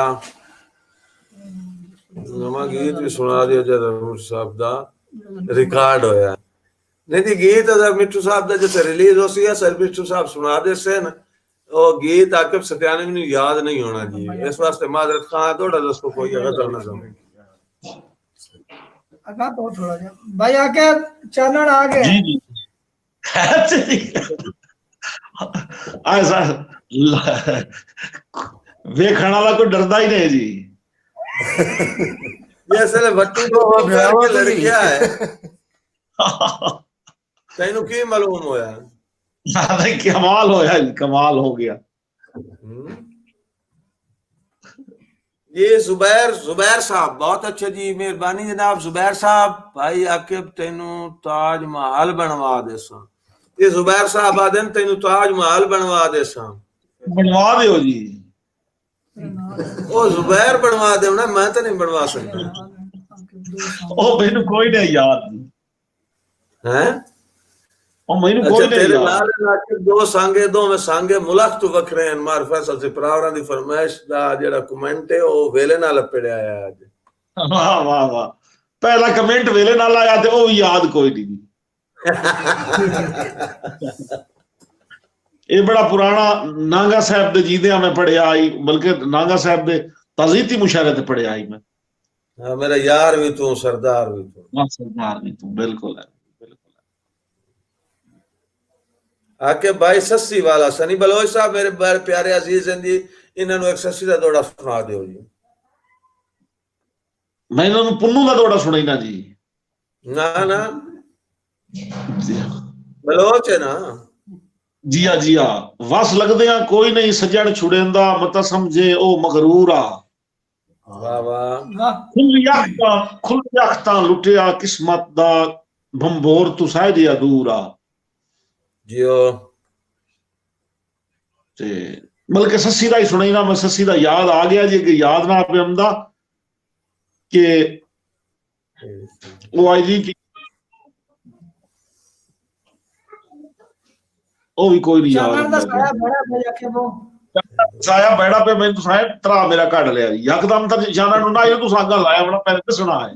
Speaker 1: नवा गीत भी सुना दियो जरूर साहब दा रिकॉर्ड होया नहीं दी गीत अगर मिट्टू साहब दा जैसे रिलीज हो सी सर मिट्टू साहब सुना दे से न ओ गीत आकिब सत्यानी में याद नहीं होना जी इस वास्ते माजरत खां थोड़ा दोस्तों कोई गजल ना सुने
Speaker 3: आगा तो थोड़ा जा भाई आके चानन आ गए
Speaker 2: जी जी ऐसा वेखण वाला कोई डरदा ही नहीं जी
Speaker 1: ये असल भट्टू को वो लड़किया है तैनू की मालूम होया
Speaker 2: नहीं कमाल होया कमाल हो गया।
Speaker 1: ये जुबैर साहब बहुत अच्छे जी मेहरबानी जनाब जुबैर साहब भाई आकिब तेनू ताज महल बनवा देसा ये जुबैर साहब आदन तेनू ताज महल बनवा देसा
Speaker 2: बनवा दियो जी
Speaker 1: ओ जुबैर बनवा दे ना मैं तो नहीं बनवा सकता
Speaker 2: ओ मैनू कोई नहीं याद
Speaker 1: हैं
Speaker 2: ओ मैनू
Speaker 1: अच्छा
Speaker 2: कोई नहीं
Speaker 1: तेरे
Speaker 2: याद
Speaker 1: नाल आकिब दो में सांगे मुलक तो वखरे हैं मार फैसल से प्रावरा दी फरमाइश दा जेड़ा कमेंट है ओ वेले नाल पड़या है आज
Speaker 2: वाह वाह वाह पहला कमेंट वेले नाल आया ते ओ याद कोई नहीं ये बड़ा पुराना नांगा साहब दे जीदियां में पढ़िया आई बल्कि नांगा साहब दे ताजीती मुशारे ते पढ़िया आई मैं
Speaker 1: हां मेरा यार भी तू सरदार भी तू
Speaker 2: वाह सरदार भी तू बिल्कुल है
Speaker 1: आके भाई सस्सी वाला सनी बलोच साहब मेरे बड़े प्यारे अजीज हैं जी इन्होंने एक सस्सी का दौड़ा सुना दियो जी
Speaker 2: मैं इन्होंने पुन्नू का दौड़ा सुनाई ना जी
Speaker 1: ना ना बलोच है ना
Speaker 2: जी हाँ वस लगदे कोई नहीं सजन छुड़ेंदा मत समझे ओ मगरूरा
Speaker 1: वाह वाह
Speaker 2: खुल याख्ता लुटिया किस्मत दा भंबोर तू साइडिया दूरा
Speaker 1: जियो
Speaker 2: ਤੇ ਬਲਕਿ ਸੱਸੀ ਦਾ ਹੀ ਸੁਣਾਈ ਨਾ, ਮੈਂ ਸੱਸੀ ਦਾ ਯਾਦ ਆ ਗਿਆ ਜੀ, ਕਿ ਯਾਦ ਨਾ ਪਏ ਆਉਂਦਾ ਕਿ ਉਹ ਆਈ ਜੀ ਉਹ ਵੀ ਕੋਈ ਨਹੀਂ
Speaker 3: ਚਾਨਣ ਦਾ
Speaker 2: ਯਾਦ
Speaker 3: ਸਾਇਆ ਬੜਾ ਪਿਆ ਕਿ ਉਹ
Speaker 2: ਸਾਇਆ ਬੈੜਾ ਪਿਆ ਮੈਨੂੰ ਸਾਇਆ ਤਰਾ ਮੇਰਾ ਕੱਢ ਲਿਆ ਜੀ ਯਕਦਮ ਤਾਂ ਜਾਨਾਂ ਨੂੰ ਨਾ ਇਹ ਤੂੰ ਸਾਗਾ ਲਾਇਆ ਬਣਾ ਪਹਿਲੇ ਦੱਸਣਾ ਹੈ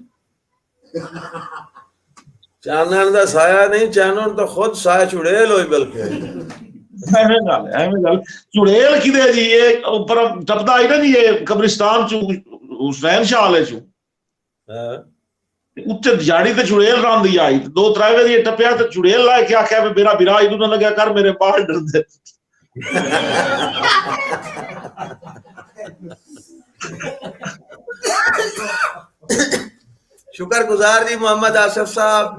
Speaker 1: ਚਾਨਣ ਦਾ ਸਾਇਆ ਨਹੀਂ, ਚਾਨਣ ਤਾਂ ਖੁਦ ਸਾਇਆ ਚੁੜੇਲ ਹੋਈ ਬਲਕਿ
Speaker 2: ਐਵੇਂ ਗੱਲ ਚੁੜੇਲ ਕਿਦੇ ਜੀ ਇਹ ਉੱਪਰ ਟੱਪਦਾ ਆਈ ਨਾ ਜੀ ਇਹ ਕਬਰਿਸਤਾਨ ਚ ਹੁਸੈਨ ਸ਼ਾਹ ਵਾਲੇ ਚ ਉੱਤੇ ਜਾੜੀ ਤੇ ਚੁੜੇਲ ਰਾਂਦੀ ਆਈ 2-3 ਵਾਰੀ ਟੱਪਿਆ ਤੇ ਚੁੜੇਲ ਲਾ ਕੇ ਆਖਿਆ ਵੀ ਮੇਰਾ ਵੀਰਾ ਇਹਨੂੰ ਨਾ ਲੱਗਿਆ ਕਰ ਮੇਰੇ ਬਾਹਰ ਡਰਦੇ
Speaker 1: शुक्रगुजार जी मोहम्मद आसिफ साहब,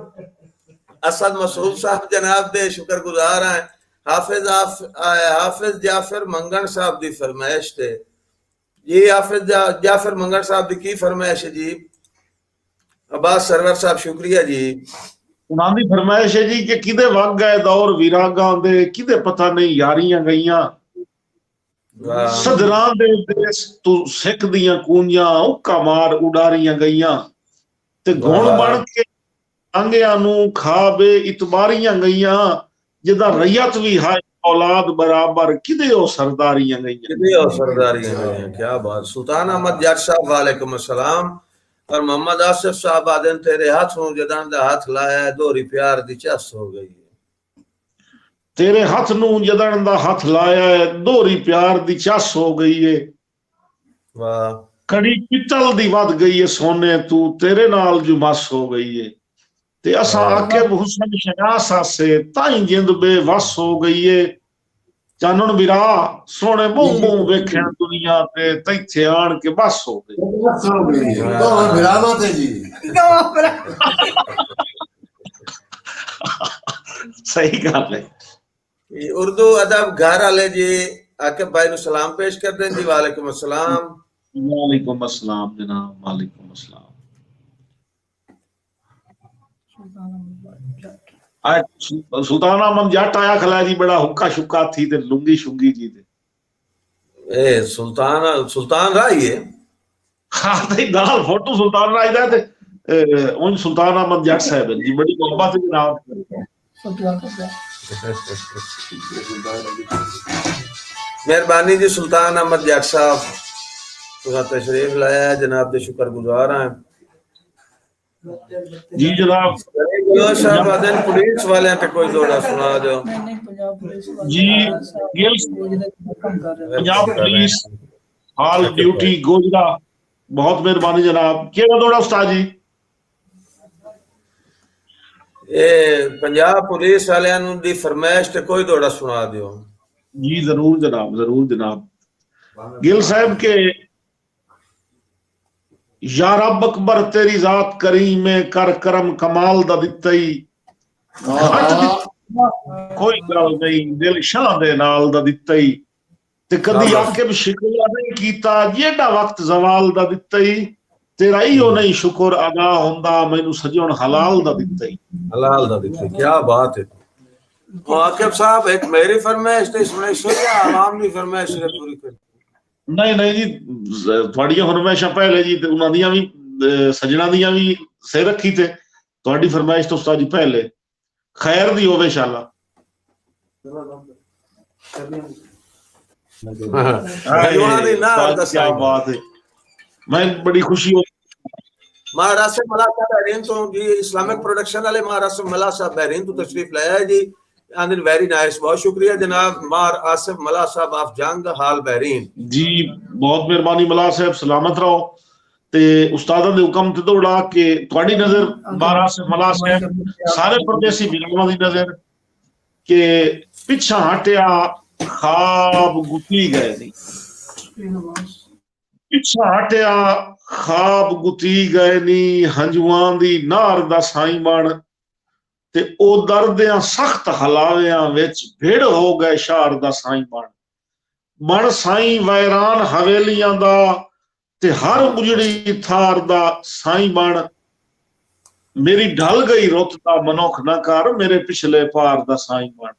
Speaker 1: असद मसूद साहब जनाब दे शुक्रगुजार हैं। हाफिज जाफर मंगन साहब दी फरमाइश ते जी, हाफिज जाफर मंगन साहब दी की फरमाइश है जी? अब्बास सरवर साहब शुक्रिया जी।
Speaker 2: ਉਹਨਾਂ ਦੀ ਫਰਮਾਇਸ਼ ਹੈ ਜੀ ਕਿ ਕਿਦੇ ਵਗ ਗਏ ਦੌਰ ਵਿਰਾਗਾਂ ਦੇ, ਕਿਦੇ ਪਤਾ ਨਹੀਂ ਯਾਰੀਆਂ ਗਈਆਂ ਸਦਰਾਂ ਦੇ ਦੇਸ ਤੂੰ ਸਿੱਖ ਦੀਆਂ ਕੂੰਜਾਂ ਉੱਕਾ ਮਾਰ ਉਡਾਰੀਆਂ ਗਈਆਂ ਤੇ ਗੁਣ ਬਣ ਕੇ ਅੰਗਿਆਂ ਨੂੰ ਖਾਬੇ ਇਤਬਾਰੀਆਂ ਗਈਆਂ ਜਿਹਦਾ ਰਈਅਤ ਵੀ ਹੈ औलाद बराबर किदे ओ सरदारियां गईं,
Speaker 1: किदे ओ सरदारियां गईं। क्या बात। सुल्तान अहमद जट साहब वालेकुम अस्सलाम। और मोहम्मद आसिफ साहब आदन तेरे हाथों जदां दा हाथ लाया दोहरी प्यार दी चस हो गई है।
Speaker 2: तेरे हाथ नूं जदां दा हाथ लाया है दोहरी प्यार दी चस हो गई है।
Speaker 1: वाह।
Speaker 2: कड़ी पितल दी वध गई है सोने तू तेरे नाल जो मस हो गई है ते असा आके हुस्न शनास आसे ताई जिंद बेवस हो गई है। चानन बिरा सोने मुंह मुंह वेखण दुनिया ते तैथे आन के बस हो गई।
Speaker 4: तो बिरामा ते जी
Speaker 2: सही गल है।
Speaker 1: उर्दू अदब घर वाले जी आके भाई नु सलाम पेश कर दें जी। वालेकुम अस्सलाम।
Speaker 2: वालेकुम अस्सलाम जनाब, वालेकुम अस्सलाम। सुल्तान अहमद जट आया खला जी बड़ा हुक्का शुक्का थी ते लुंगी शुंगी जी ते
Speaker 1: ए सुल्तान राही है।
Speaker 2: हां ते नाल फोटो सुल्तान राही दा ते उन सुल्तान अहमद जट साहब जी बड़ी मोहब्बत के नाम
Speaker 1: मेहरबानी जी। सुल्तान अहमद जट साहब तुसा तशरीफ लाया जनाब दे शुक्रगुजार हैं
Speaker 2: जी जनाब।
Speaker 1: साहब आदन पुलिस वाले पे कोई जोड़ा सुना दो
Speaker 2: जी। पंजाब पुलिस हाल ड्यूटी गोजरा बहुत मेहरबानी जनाब। केड़ा दौड़ा उस्ताद जी?
Speaker 1: ये पंजाब पुलिस वाले दी फरमाइश ते कोई दौड़ा सुना दियो
Speaker 2: जी। जरूर जनाब, जरूर जनाब। गिल साहब के या रब अकबर तेरी जात करीम कर करम कमाल दा दित्तई कोई गल नहीं दिल शाह दे नाल दा दित्तई ते कदी आके भी शिकवा नहीं कीता जेड़ा वक्त जवाल दा दित्तई तेरा इहो नहीं शुक्र अदा हुंदा मैनू सजण हलाल दा दित्तई।
Speaker 1: हलाल दा दित्तई। क्या बात है। वाकिफ साहब एक मेरी फरमाइश ते इसमें शुरू आवाम दी फरमाइश पूरी कर।
Speaker 2: नहीं नहीं जी ਤੁਹਾਡੀਆਂ ਫਰਮਾਇਸ਼ਾਂ ਪਹਿਲੇ ਜੀ ਤੇ ਉਹਨਾਂ ਦੀਆਂ ਵੀ ਸਜਣਾ ਦੀਆਂ ਵੀ ਸੇ ਰੱਖੀ ਤੇ ਤੁਹਾਡੀ ਫਰਮਾਇਸ਼ ਤੋਂ ਉਸਤਾਦ ਜੀ ਪਹਿਲੇ ਖੈਰ ਦੀ ਹੋਵੇ ਇੰਸ਼ਾਅੱਲਾ। क्या बात है। मैं बड़ी खुशी हो
Speaker 1: महाराष्ट्र मला साहब बहरीन तो जी इस्लामिक प्रोडक्शन वाले महाराष्ट्र मला साहब बहरीन तो तशरीफ लाया है जी। आंदिन वेरी नाइस। बहुत शुक्रिया जनाब मार आसिफ मला साहब आप जंग हाल बहरीन
Speaker 2: जी। बहुत मेहरबानी मला साहब सलामत रहो ते उस्तादां दे हुक्म ते दौड़ा के ਤੁਹਾਡੀ नजर मार आसिफ मला साहब सारे परदेसी बिलावां दी नजर के पिछा हटिया खाब गुती गए नहीं पिछा हटिया खाब गुती गए नहीं हंजुआं दी नार दा साईं बन ते ओ दर्दियां सख्त हलावियां विच भिड़ हो गए शार दा साईं बन साईं वैरान हवेलियां दा ते हर उजड़ी थार दा साईं बन मेरी ढल गई रुत दा मनोख ना कर मेरे पिछले पार दा साईं बन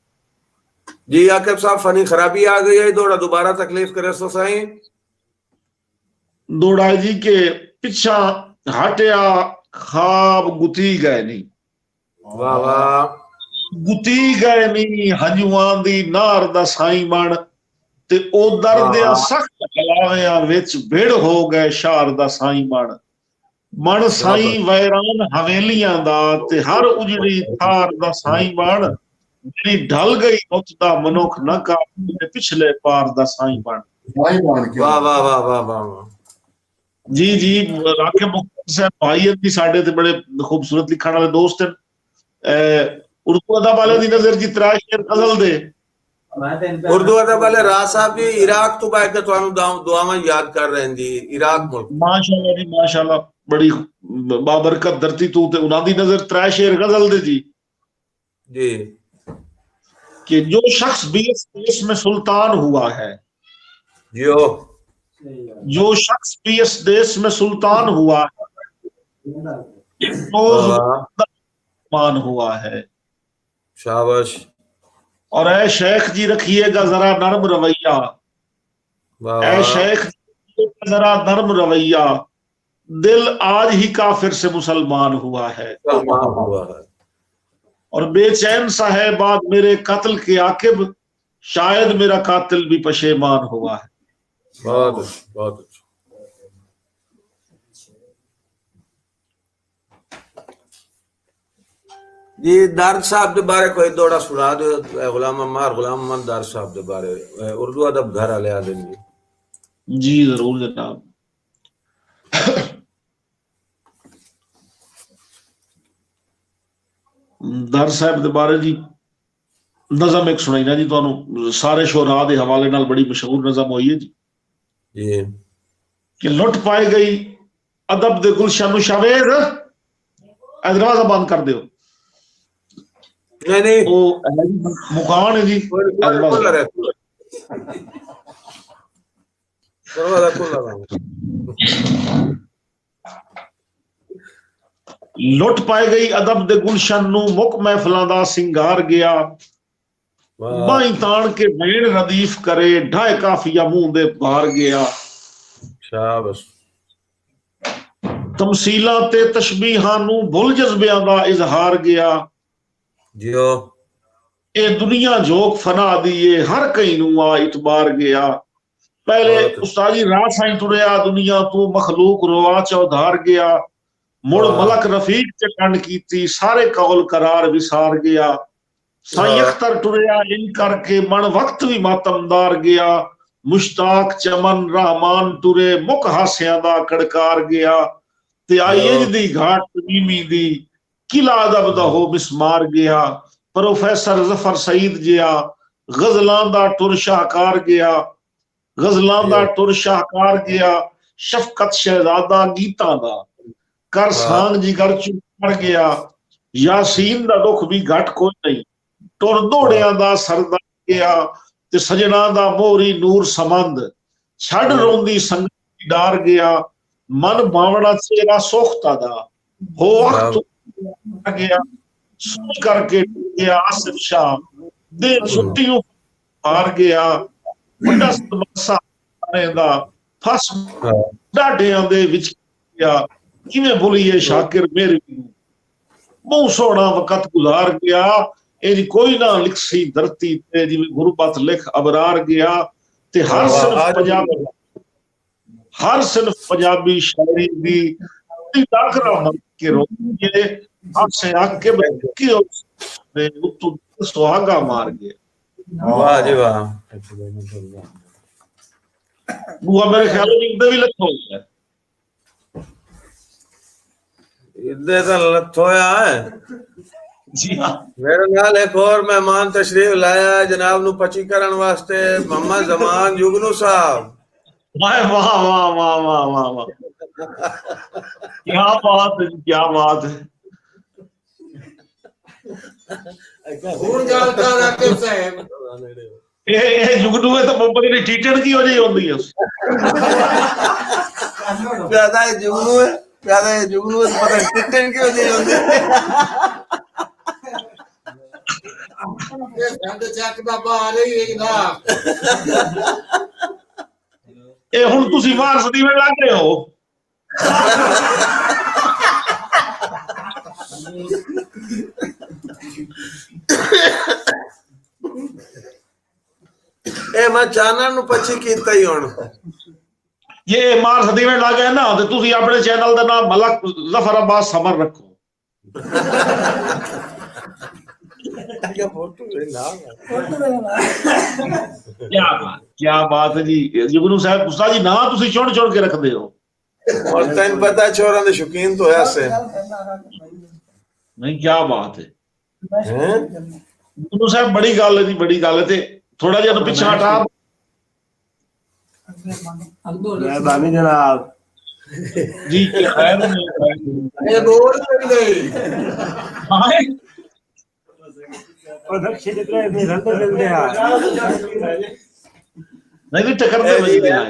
Speaker 1: जी आकिब साहब फनी खराबी आ गई है, थोड़ा दोबारा तकलीफ करे सो साईं।
Speaker 2: दोड़ा जी के पिछा हटिया खाब गुती गए नहीं,
Speaker 1: वाह वाह
Speaker 2: गुती गए नहीं हंजुआं दी नार दा साईं बन, ते ओ दर्दिया
Speaker 1: वाह
Speaker 2: सख्त हलावियां विच भिड़ हो गए शार दा साईं बन। मण साईं वैरान हवेलियां दा ते हर उजड़ी थार दा साईं बन, ਜਿਹੜੀ ढल गई उत दा मनुख न का पिछले पार दा साईं बन।
Speaker 4: भाई मान के
Speaker 1: वाह वाह वाह वाह वाह वाह।
Speaker 2: जी जी राखे मुख्तार साहब भाई जी साडे ते बड़े खूबसूरत लिखण वाले दोस्त हैं। उर्दू अदब वाले दी नजर जी त्रै शेर गजल दे
Speaker 1: उर्दू अदब वाले राज साहब जी इराक तो बैठ के ਤੁਹਾਨੂੰ ਦੁਆਵਾਂ याद कर रहे हैं जी, इराक मुल्क
Speaker 2: माशाअल्लाह जी माशाअल्लाह, बड़ी बाबरकत धरती तू ते उन्हां दी नजर त्रै शेर गजल दे जी
Speaker 1: जी।
Speaker 2: कि जो शख्स भी इस देश में सुल्तान हुआ है,
Speaker 1: जियो
Speaker 2: जो शख्स भी इस देश में सुल्तान हुआ है, रोज
Speaker 1: वाह
Speaker 2: मान हुआ है।
Speaker 1: शाबाश
Speaker 2: और ऐ शेख जी रखिएगा जरा नर्म रवैया,
Speaker 1: वाह
Speaker 2: ऐ
Speaker 1: वाह
Speaker 2: शेख जी जरा नर्म रवैया, दिल आज ही काफिर से मुसलमान हुआ है।
Speaker 1: सलमान हुआ है।
Speaker 2: और बेचैन सा है बाद मेरे कत्ल के आकिब, शायद मेरा कातिल भी पशेमान हुआ है।
Speaker 1: बहुत अच्छा बहुत अच्छा। जी दार साहब के बारे कोई दौड़ा सुना दो, गुलाम अम्मार गुलाम अहमद दार साहब के बारे उर्दू अदब घर वाले आ देंगे।
Speaker 2: जी जरूर जनाब। दार साहब के बारे जी नज़म एक सुनाई ना जी ਤੁਹਾਨੂੰ सारे शोरा के हवाले नाल बड़ी मशहूर नज़म हुई है जी
Speaker 1: जी
Speaker 2: कि लुट पाई गई अदब दे गुलशन शावेद, दरवाजा बंद कर दो।
Speaker 1: नहीं नहीं
Speaker 2: वो मुकान है जी,
Speaker 1: खुला रहे दरवाजा खुला रहा।
Speaker 2: लुट पाई गई अदब दे गुलशन नू मुक महफिलां दा सिंगार गया, बाई तान के भेड़ रदीफ करे ढाई काफिया मुंह दे बाहर गया।
Speaker 1: शाबाश
Speaker 2: तमसीलां ते तशबीहां नू भुल जज्बियां दा इजहार गया,
Speaker 1: जियो
Speaker 2: ए दुनिया जोक फना दिए हर कई नू आ इतबार गया। पहले उस्ताद जी रात साईं तुरया दुनिया तू मखलूक रोआ चौधार गया, मुड़ मलक रफीक च कंड कीती सारे कौल करार विसार गया। साईं अख्तर टुरया इन करके मन वक्त भी मातमदार गया, मुश्ताक चमन रहमान टुरे मुक हासियां दा कड़कार गया। ते आईएज दी घाट तमीमी दी किला अदब दा हो मिसमार गया, प्रोफेसर जफर सईद जिया गजलां दा टुर शाहकार गया, गजलां दा टुर शाहकार गया। शफकत शहजादा गीतां दा कर सांग जिगर चुकर गया, यासीन दा दुख भी घट कोई नहीं टुर दौड़ियां दा सरदा गया। ते सजना दा मोरी नूर समंद छड़ रोंदी संगत डार गया, मन बावड़ा चेहरा सोखता दा हो वक्त गया। सोच करके गया आसिफ शाह दिन छुट्टियों हार गया, बड़ा तमस्सा दा फस डाडियां दे विच गया। किवें भुलिए शाकिर मेरे बहुत सोहना वक्त गुजार गया, एदी कोई ना लिखसी धरती ते जिवें गुरबत लिख अबरार गया। ते हर सिर्फ पंजाबी शायरी दी दाखरा मन के रोके आपसे आके की ने उतु सुहागा मार गया।
Speaker 1: वाह जी वाह।
Speaker 2: बुआ मेरे ख्याल में इधर भी लख हो गया,
Speaker 1: इधर तो लथोया है
Speaker 2: जी हाँ।
Speaker 1: मेरे नाल एक और मेहमान तशरीफ लाया जनाब नु पची करन वास्ते मोहम्मद जमान जुगनू साहब।
Speaker 2: वाह वाह वाह वाह वाह वाह वाह, क्या बात है, क्या बात है। ये जुगनू में तो मुंबई की टीचर की हो जाए होती है
Speaker 1: ज्यादा जुगनू है, ज्यादा जुगनू है, पता टिकटन की हो जाए होती है।
Speaker 5: ਇਹ ਸੰਦ ਚੱਕ ਦਾ ਬਾਹਰ ਹੀ ਵੇਖਦਾ
Speaker 2: ਇਹ ਹੁਣ ਤੁਸੀਂ ਮਾਰ ਸਦੀਵੇਂ ਲੱਗ ਰਹੇ ਹੋ।
Speaker 1: ਇਹ ਮੈਂ ਚਾਨਣ ਨੂੰ ਪੱਛੀ ਕੀਤਾ ਹੀ ਹੁਣ।
Speaker 2: ਇਹ ਮਾਰ ਸਦੀਵੇਂ ਲੱਗ ਗਏ ਨਾ ਤੇ ਤੁਸੀਂ ਆਪਣੇ ਚੈਨਲ ਦਾ ਨਾਮ ਮਲਕ ਜ਼ਫਰ ਅब्बास ਸਮਰ ਰੱਖੋ। क्या बात है जी जुगनू साहब उस्ताद जी ना तुसी चुन चुन के रखते हो
Speaker 1: और तैन पता छोरा दे शौकीन तो है से
Speaker 2: नहीं क्या बात है
Speaker 1: हैं
Speaker 2: जुगनू साहब बड़ी गल है जी बड़ी गल है ते थोड़ा जिहा पीछे हटा
Speaker 4: मेहरबानी जनाब
Speaker 2: जी क्या खैर
Speaker 5: ਇਹ ਬੋਲ ਕਰਦੇ
Speaker 2: हां
Speaker 4: और नक्शे दिख रहे हैं रंग मिलते हैं
Speaker 2: नहीं भी टक्कर दे बजते हैं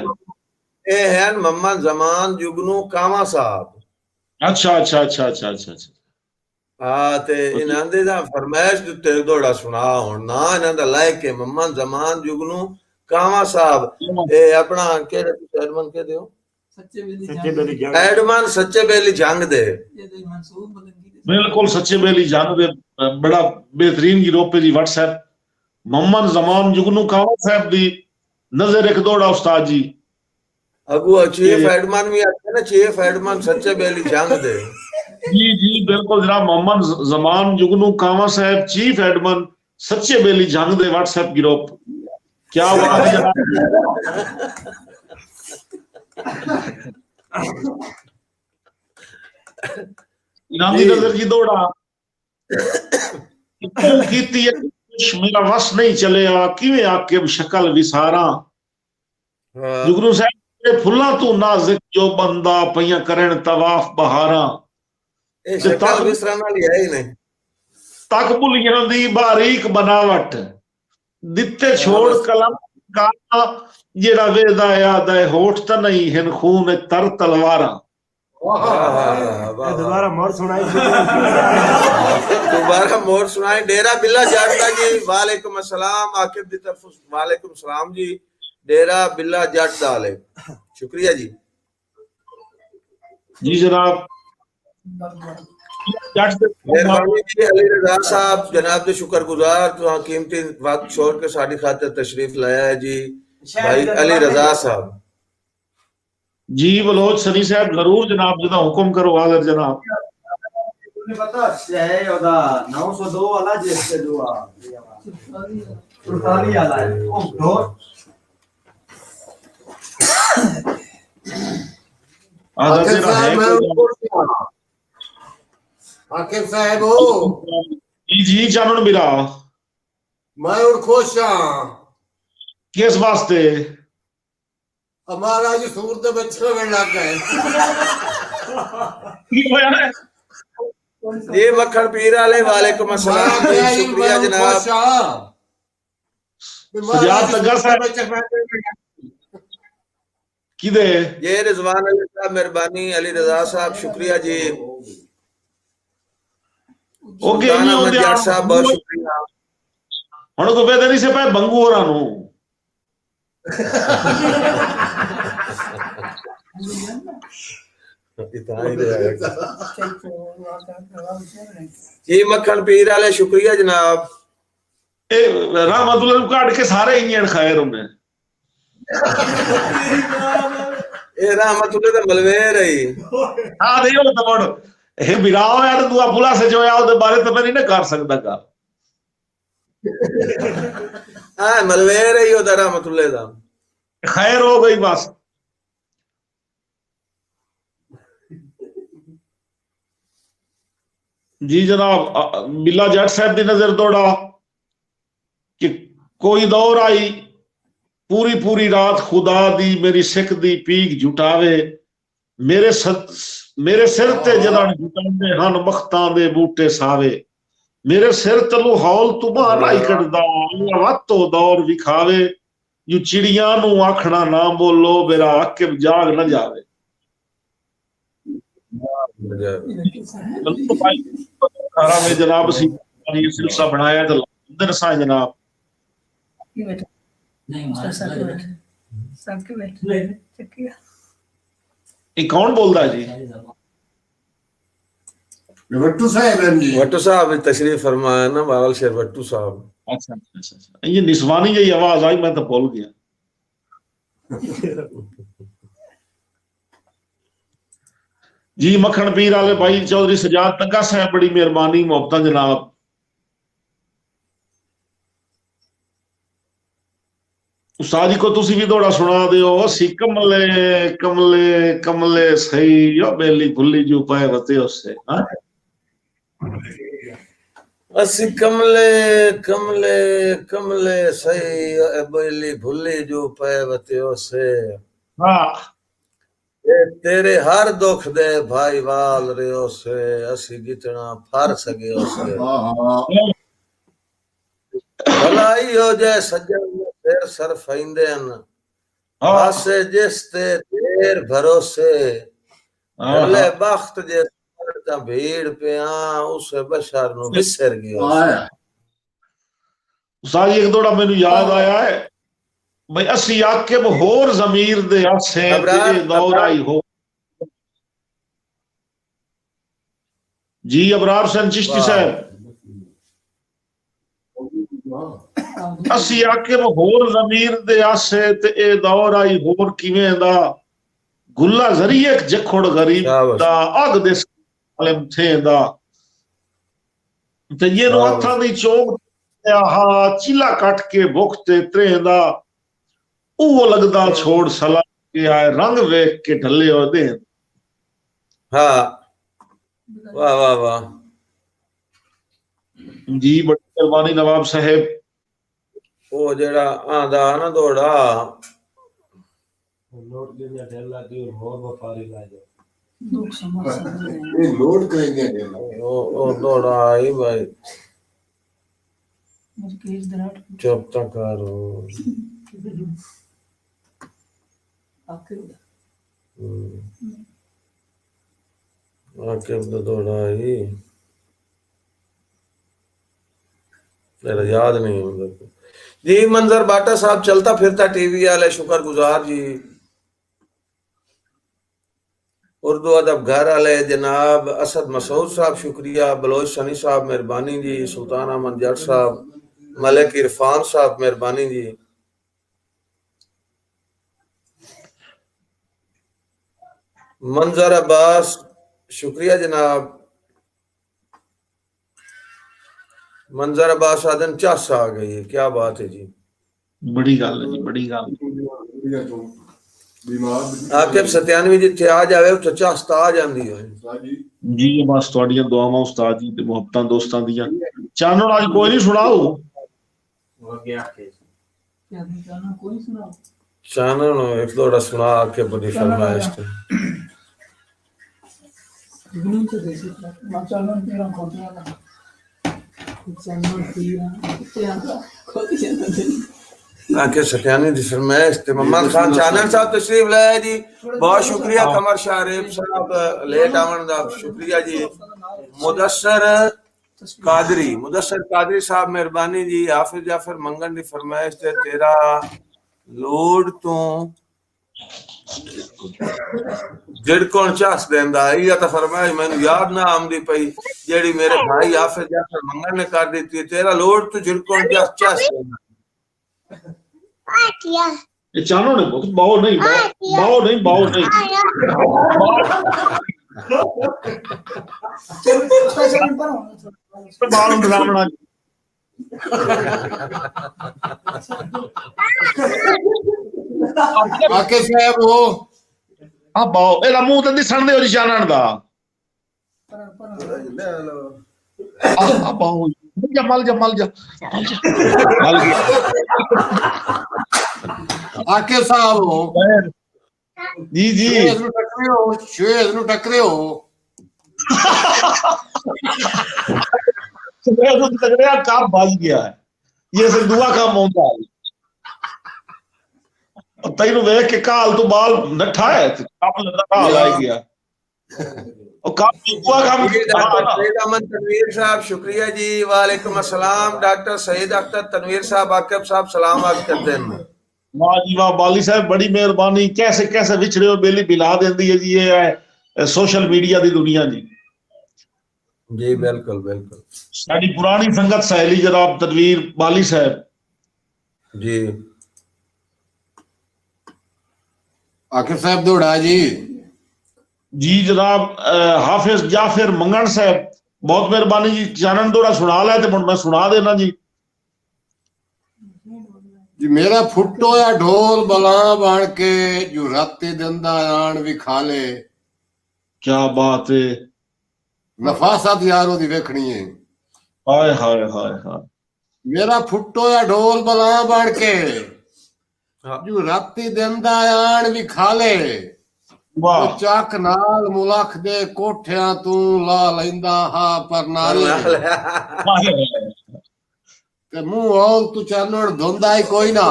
Speaker 1: ए हैं मोहम्मद जमान जुगनू कामा साहब।
Speaker 2: अच्छा अच्छा अच्छा अच्छा अच्छा अच्छा
Speaker 1: हाँ ते इन्हां दे दा फरमाइश दिते दोड़ा सुना हुन ना इन्हां दा लायक के मोहम्मद जमान जुगनू कामा साहब ए अपना केड़े एडमन के दियो
Speaker 4: सच्चे बेली जंग
Speaker 1: एडमन सच्चे बेली जंग दे
Speaker 2: बिल्कुल सच्चे बेली जान दे बड़ा बेहतरीन ग्रुप है जी व्हाट्सएप मोहम्मद जमान जुगनू कावा साहब दी नजर एक दौड़ा उस्ताद जी
Speaker 1: अगुआ चीफ एडमन भी आते ना चीफ एडमन सच्चे बेली जंग दे
Speaker 2: जी जी बिल्कुल जनाब मोहम्मद जमान जुगनू कावा साहब चीफ एडमन सच्चे बेली जंग दे व्हाट्सएप ग्रुप क्या बात है जनाब इनाम दी नजर जी दौड़ा कीती मेरा वस नहीं चलिया किवें आके शक्ल विसारा जुगनू साहब फुल्ला तू नाज़िक जो बंदा पईयां करन तवाफ बहारा
Speaker 1: ए शक्ल विसरन वाली है ही नहीं
Speaker 2: तक भुलियां दी बारीक बनावट दिते छोड़ कलम का जेड़ा वेदा याद है होठ त नहीं हिन खून तर तलवारा
Speaker 4: दोबारा मोर सुनाई
Speaker 1: दोबारा मोर सुनाई डेरा बिल्ला जाटदा जी वालेकुम अस्सलाम आकिब दी तरफ वालेकुम सलाम जी डेरा बिल्ला जट डाले शुक्रिया जी
Speaker 2: जी जनाब
Speaker 1: मेहरबानी जी अली रजा साहब जनाब दे शुक्रगुजार तो कीमती वक्त छोड़ के साडी खातिर तशरीफ लाया है जी भाई अली रजा साहब
Speaker 2: जी बलोच सनी साहब जरूर जनाब जदा हुक्म करो हाजिर जनाब
Speaker 6: तुम्हें पता है ओदा 902 वाला जिससे दुआ सुल्तानी वाला है ओ ढोल
Speaker 2: आदर से है
Speaker 5: आकिब साहब हो
Speaker 2: जी जी जानन बिरा
Speaker 5: मैं और खुश हां
Speaker 2: किस वास्ते
Speaker 5: हमारा जो सूर दे बच्चे में लग गए
Speaker 2: की होया है
Speaker 1: जी मक्खन पीर वाले वालेकुम अस्सलाम जी शुक्रिया जनाब
Speaker 2: सजाद तगर साहब किदे
Speaker 1: ये रिजवान अली साहब मेहरबानी अली रजा साहब शुक्रिया जी
Speaker 2: ओके
Speaker 1: सुल्तान
Speaker 2: नहीं
Speaker 1: अहमद
Speaker 2: होते
Speaker 1: जट साहब बहुत शुक्रिया
Speaker 2: हुन को बेदनी से पे बंगू होरा नु
Speaker 1: जी मक्खन पीर वाले शुक्रिया जनाब
Speaker 2: ए रहमतुल्लाह को काट के सारे इंजन खाए उन्हें
Speaker 1: ए रहमतुल्लाह दा मलवेर है
Speaker 2: हां देखो तो बड़ ए बिराओ यार दुआ फुला से जो या ਉਹਦੇ ਬਾਰੇ ਤਾਂ ਮੈਂ ਨਹੀਂ ਕਰ ਸਕਦਾ का
Speaker 1: हां मलवेर है ਉਹਦਾ रहमतुल्लाह दा
Speaker 2: खैर हो गई बस जी जनाब बिल्ला जट साहब की नजर दौड़ा कि कोई दौर आई पूरी पूरी रात खुदा दी मेरी सिख दी पीक जुटावे मेरे सिर ते जदन जुटांदे हन मखतां दे बूटे सावे मेरे सिर तलू हौल तुम्हारा ही कटदा वतो दौर विखावे यू चिड़िया नू आखना ना बोलो मेरा आकिब जाग न जावे में जनाब सिलसिला बनाया तो दरसा जनाब
Speaker 3: ये बैठो
Speaker 7: नहीं
Speaker 3: सर सर के बैठे सर के बैठे चक्किया
Speaker 2: ये कौन बोलता है जी?
Speaker 5: भट्टू साहब हैं जी।
Speaker 1: भट्टू साहब तशरीफ फरमाया ना, बहरहाल शेर भट्टू साहब।
Speaker 2: अच्छा अच्छा अच्छा, ये निस्वानी जी आवाज आई, मैं तो भूल गया। जी मक्खन पीर वाले भाई चौधरी सजाद तंगा साहब, बड़ी मेहरबानी मोहब्बत जनाब। उस्ताद जी को तुसी भी दौड़ा सुना दियो, सी कमले कमले कमले सही यो बेली भुल्ली जो पाए बते उससे। हाँ
Speaker 1: असी कमले कमले कमले सही बेली भुल्ली जो पे बतियो से।
Speaker 2: हाँ
Speaker 1: तेरे हर दुख दे भाई वाल रियो से, असी जितना फर सके उसे। भलाई हो जाए सज्जन तेर सर फैंदे हासे जिस ते तेर भरोसे। भले बख्त जे भीड़ पे उसे बशर नु विसर गयो।
Speaker 2: उस्ताद जी एक दौड़ा मैनू याद आया है भाई, असी आके होर जमीर दे आसे ते दौर आई हो। जी अबरार हुसैन चिश्ती साहब, असी आके होर जमीर दे आसे ते ए दौर आई होर किवें दा। गुल्ला जरिए जखोड़ गरीब दा अग दे आलम थे दा। ते ये नु हत्थां दी चोक हा चिला कट के भुख ते त्रेंदा। वो लगदा छोड़ सला के आए रंग वेख के ढले हो दे।
Speaker 1: हाँ वाह वाह वाह
Speaker 2: जी बड़ी मेहरबानी नवाब साहब।
Speaker 1: वो जेड़ा आंदा ना दौड़ा
Speaker 7: नोट के लिए ढेला की और व्यापारी ला जाओ
Speaker 3: दुख समस्या
Speaker 5: ये लोड करेंगे ढेला।
Speaker 1: वो दौड़ा आई भाई।
Speaker 3: मुझे केस दराट
Speaker 1: चुप तक करो।
Speaker 3: आके
Speaker 1: आके तो दौड़ा आई, मेरा याद नहीं है जी। मंजर बाटा साहब चलता फिरता टीवी वाले शुक्रगुजार जी। उर्दू अदब घर वाले जनाब असद मसूद साहब शुक्रिया। बलोच सनी साहब मेहरबानी जी। सुल्तान अहमद जट साहब, मलिक इरफान साहब मेहरबानी जी। मंजर अब्बास शुक्रिया जनाब। मंजर अब्बास आदन चस आ गई है, क्या बात है जी।
Speaker 2: बड़ी गल है जी, बड़ी गल।
Speaker 1: आकिब सत्यानवी जिथे आ जावे उत्थे चस तां आ जांदी है
Speaker 2: जी। बस तुहाडियां दुआवां उस्ताद जी ते मुहब्बतां दोस्तां दियां। चानण आज कोई नहीं सुनाओ।
Speaker 7: वो गया के
Speaker 3: क्या जाना कोई सुनाओ।
Speaker 1: चानन एक दौड़ा सुना के बड़ी फरमाइश थी।
Speaker 3: इवनिंग से जैसे माचालन तेरा खोटिया ना चैनल तेरा खोटिया ना
Speaker 1: आके सत्यानी दी फरमाइश थे। मोहम्मद खान चानन साहब तशरीफ लाए जी, बहुत शुक्रिया। कमर शारिफ साहब लेट आवन दा शुक्रिया जी। मुदस्सर कादरी साहब मेहरबानी जी। हाफिज जाफर मंगन दी फरमाइश थे तेरा लोड तो जिड़कोण चस देंदा। ये तो फरमाइश मैनू याद ना आमदी पई जेड़ी मेरे भाई हाफिज जाफर मंगन ने कर दी थी। तेरा लोड तो जिड़कोण चस देंदा।
Speaker 2: ये चानो ने बहुत बाओ नहीं बाओ नहीं बाओ नहीं बाल ड्रामना
Speaker 5: आके साहब हो
Speaker 2: आ बाओ एला मुंह ते दिसण दे जी चानण दा। आ बाओ मल जा
Speaker 5: आके साहब हो
Speaker 2: जी जी।
Speaker 5: श्वेत नु टकरे हो
Speaker 2: तगड़िया काम बज गया है। ये सिर्फ दुआ काम होता है। तेन वेख के काल तो बाल नठा है, काल आ गया। ਉਹ ਕੰਮ ਪੂਰਾ ਕੰਮ
Speaker 1: जी
Speaker 2: ਕੀਤਾ
Speaker 1: डॉक्टर
Speaker 2: ਨਾ।
Speaker 1: सईद अहमद तनवीर साहब शुक्रिया जी, वालेकुम अस्सलाम। डॉक्टर सईद अख्तर तनवीर साहब आकिब साहब सलाम अर्ज करते हैं।
Speaker 2: वाह जी वाह, बाली साहब बड़ी मेहरबानी। कैसे कैसे विछड़े हो बेली बिला देंदी है जी ये सोशल मीडिया दी दुनिया जी।
Speaker 1: जी बिल्कुल बिल्कुल
Speaker 2: साड़ी पुरानी संगत सहेली जनाब तनवीर बाली साहब
Speaker 1: जी।
Speaker 5: आकिब साहब दौड़ा जी।
Speaker 2: जी जनाब हाफिज जाफिर मंगन साहब बहुत मेहरबानी जी। चानन दौड़ा सुना लै ते मैं सुना देना जी।
Speaker 5: जी मेरा फुट्टो या ढोल बला बन के जो राती दिंदा आन भी खा ले।
Speaker 2: क्या बात है।
Speaker 5: नफासत यार ओदी वेखनी है।
Speaker 2: हाय हाय हाय हाय।
Speaker 5: मेरा फुट्टो या ढोल बला बन के
Speaker 1: हाँ।
Speaker 5: जो राती दिंदा आन भी खा ले।
Speaker 2: वाह
Speaker 5: ਚੱਕ ਨਾਲ ਮੁਲਖ ਦੇ ਕੋਠਿਆਂ ਤੂੰ ਲਾ ਲੈਂਦਾ ਹਾਂ ਪਰਨਾਲੇ ਤੇ ਮੂੰਹ ਔਲ ਤੂੰ ਚਾਨਣ ਧੁੰਦਾ ਹੀ ਕੋਈ ਨਾ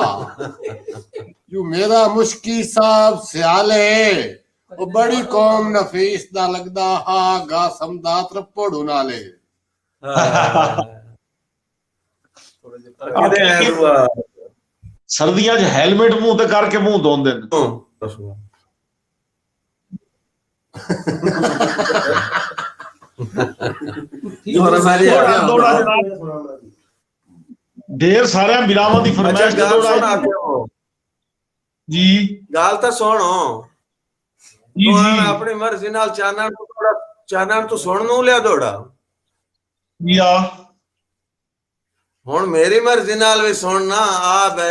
Speaker 5: ਜੋ ਮੇਰਾ ਮੁਸ਼ਕੀ ਸਾਹਿਬ ਸਿਆਲੇ ਉਹ ਬੜੀ ਕੌਮ ਨਫੀਸ ਦਾ ਲੱਗਦਾ ਹਾਂ ਗਾ ਸਮਦਾਤ ਰਪੜੂ ਨਾਲੇ
Speaker 1: किधे है रुआ
Speaker 2: सर्दियां च हेलमेट मुंह ते करके मुंह धोंदे ने। दौड़ा जनाब ढेर सारे बिलावां दी
Speaker 1: अच्छा
Speaker 2: फरमाइश
Speaker 1: गाल
Speaker 2: दौड़ा
Speaker 1: सुन आके
Speaker 2: जी
Speaker 1: गाल तो सुनो
Speaker 2: जी
Speaker 1: तो
Speaker 2: जी
Speaker 1: अपनी मर्जी नाल चानन तू सुन नू लिया दौड़ा
Speaker 2: या
Speaker 1: हुन मेरी मर्जी नाल भी सुनना आ बे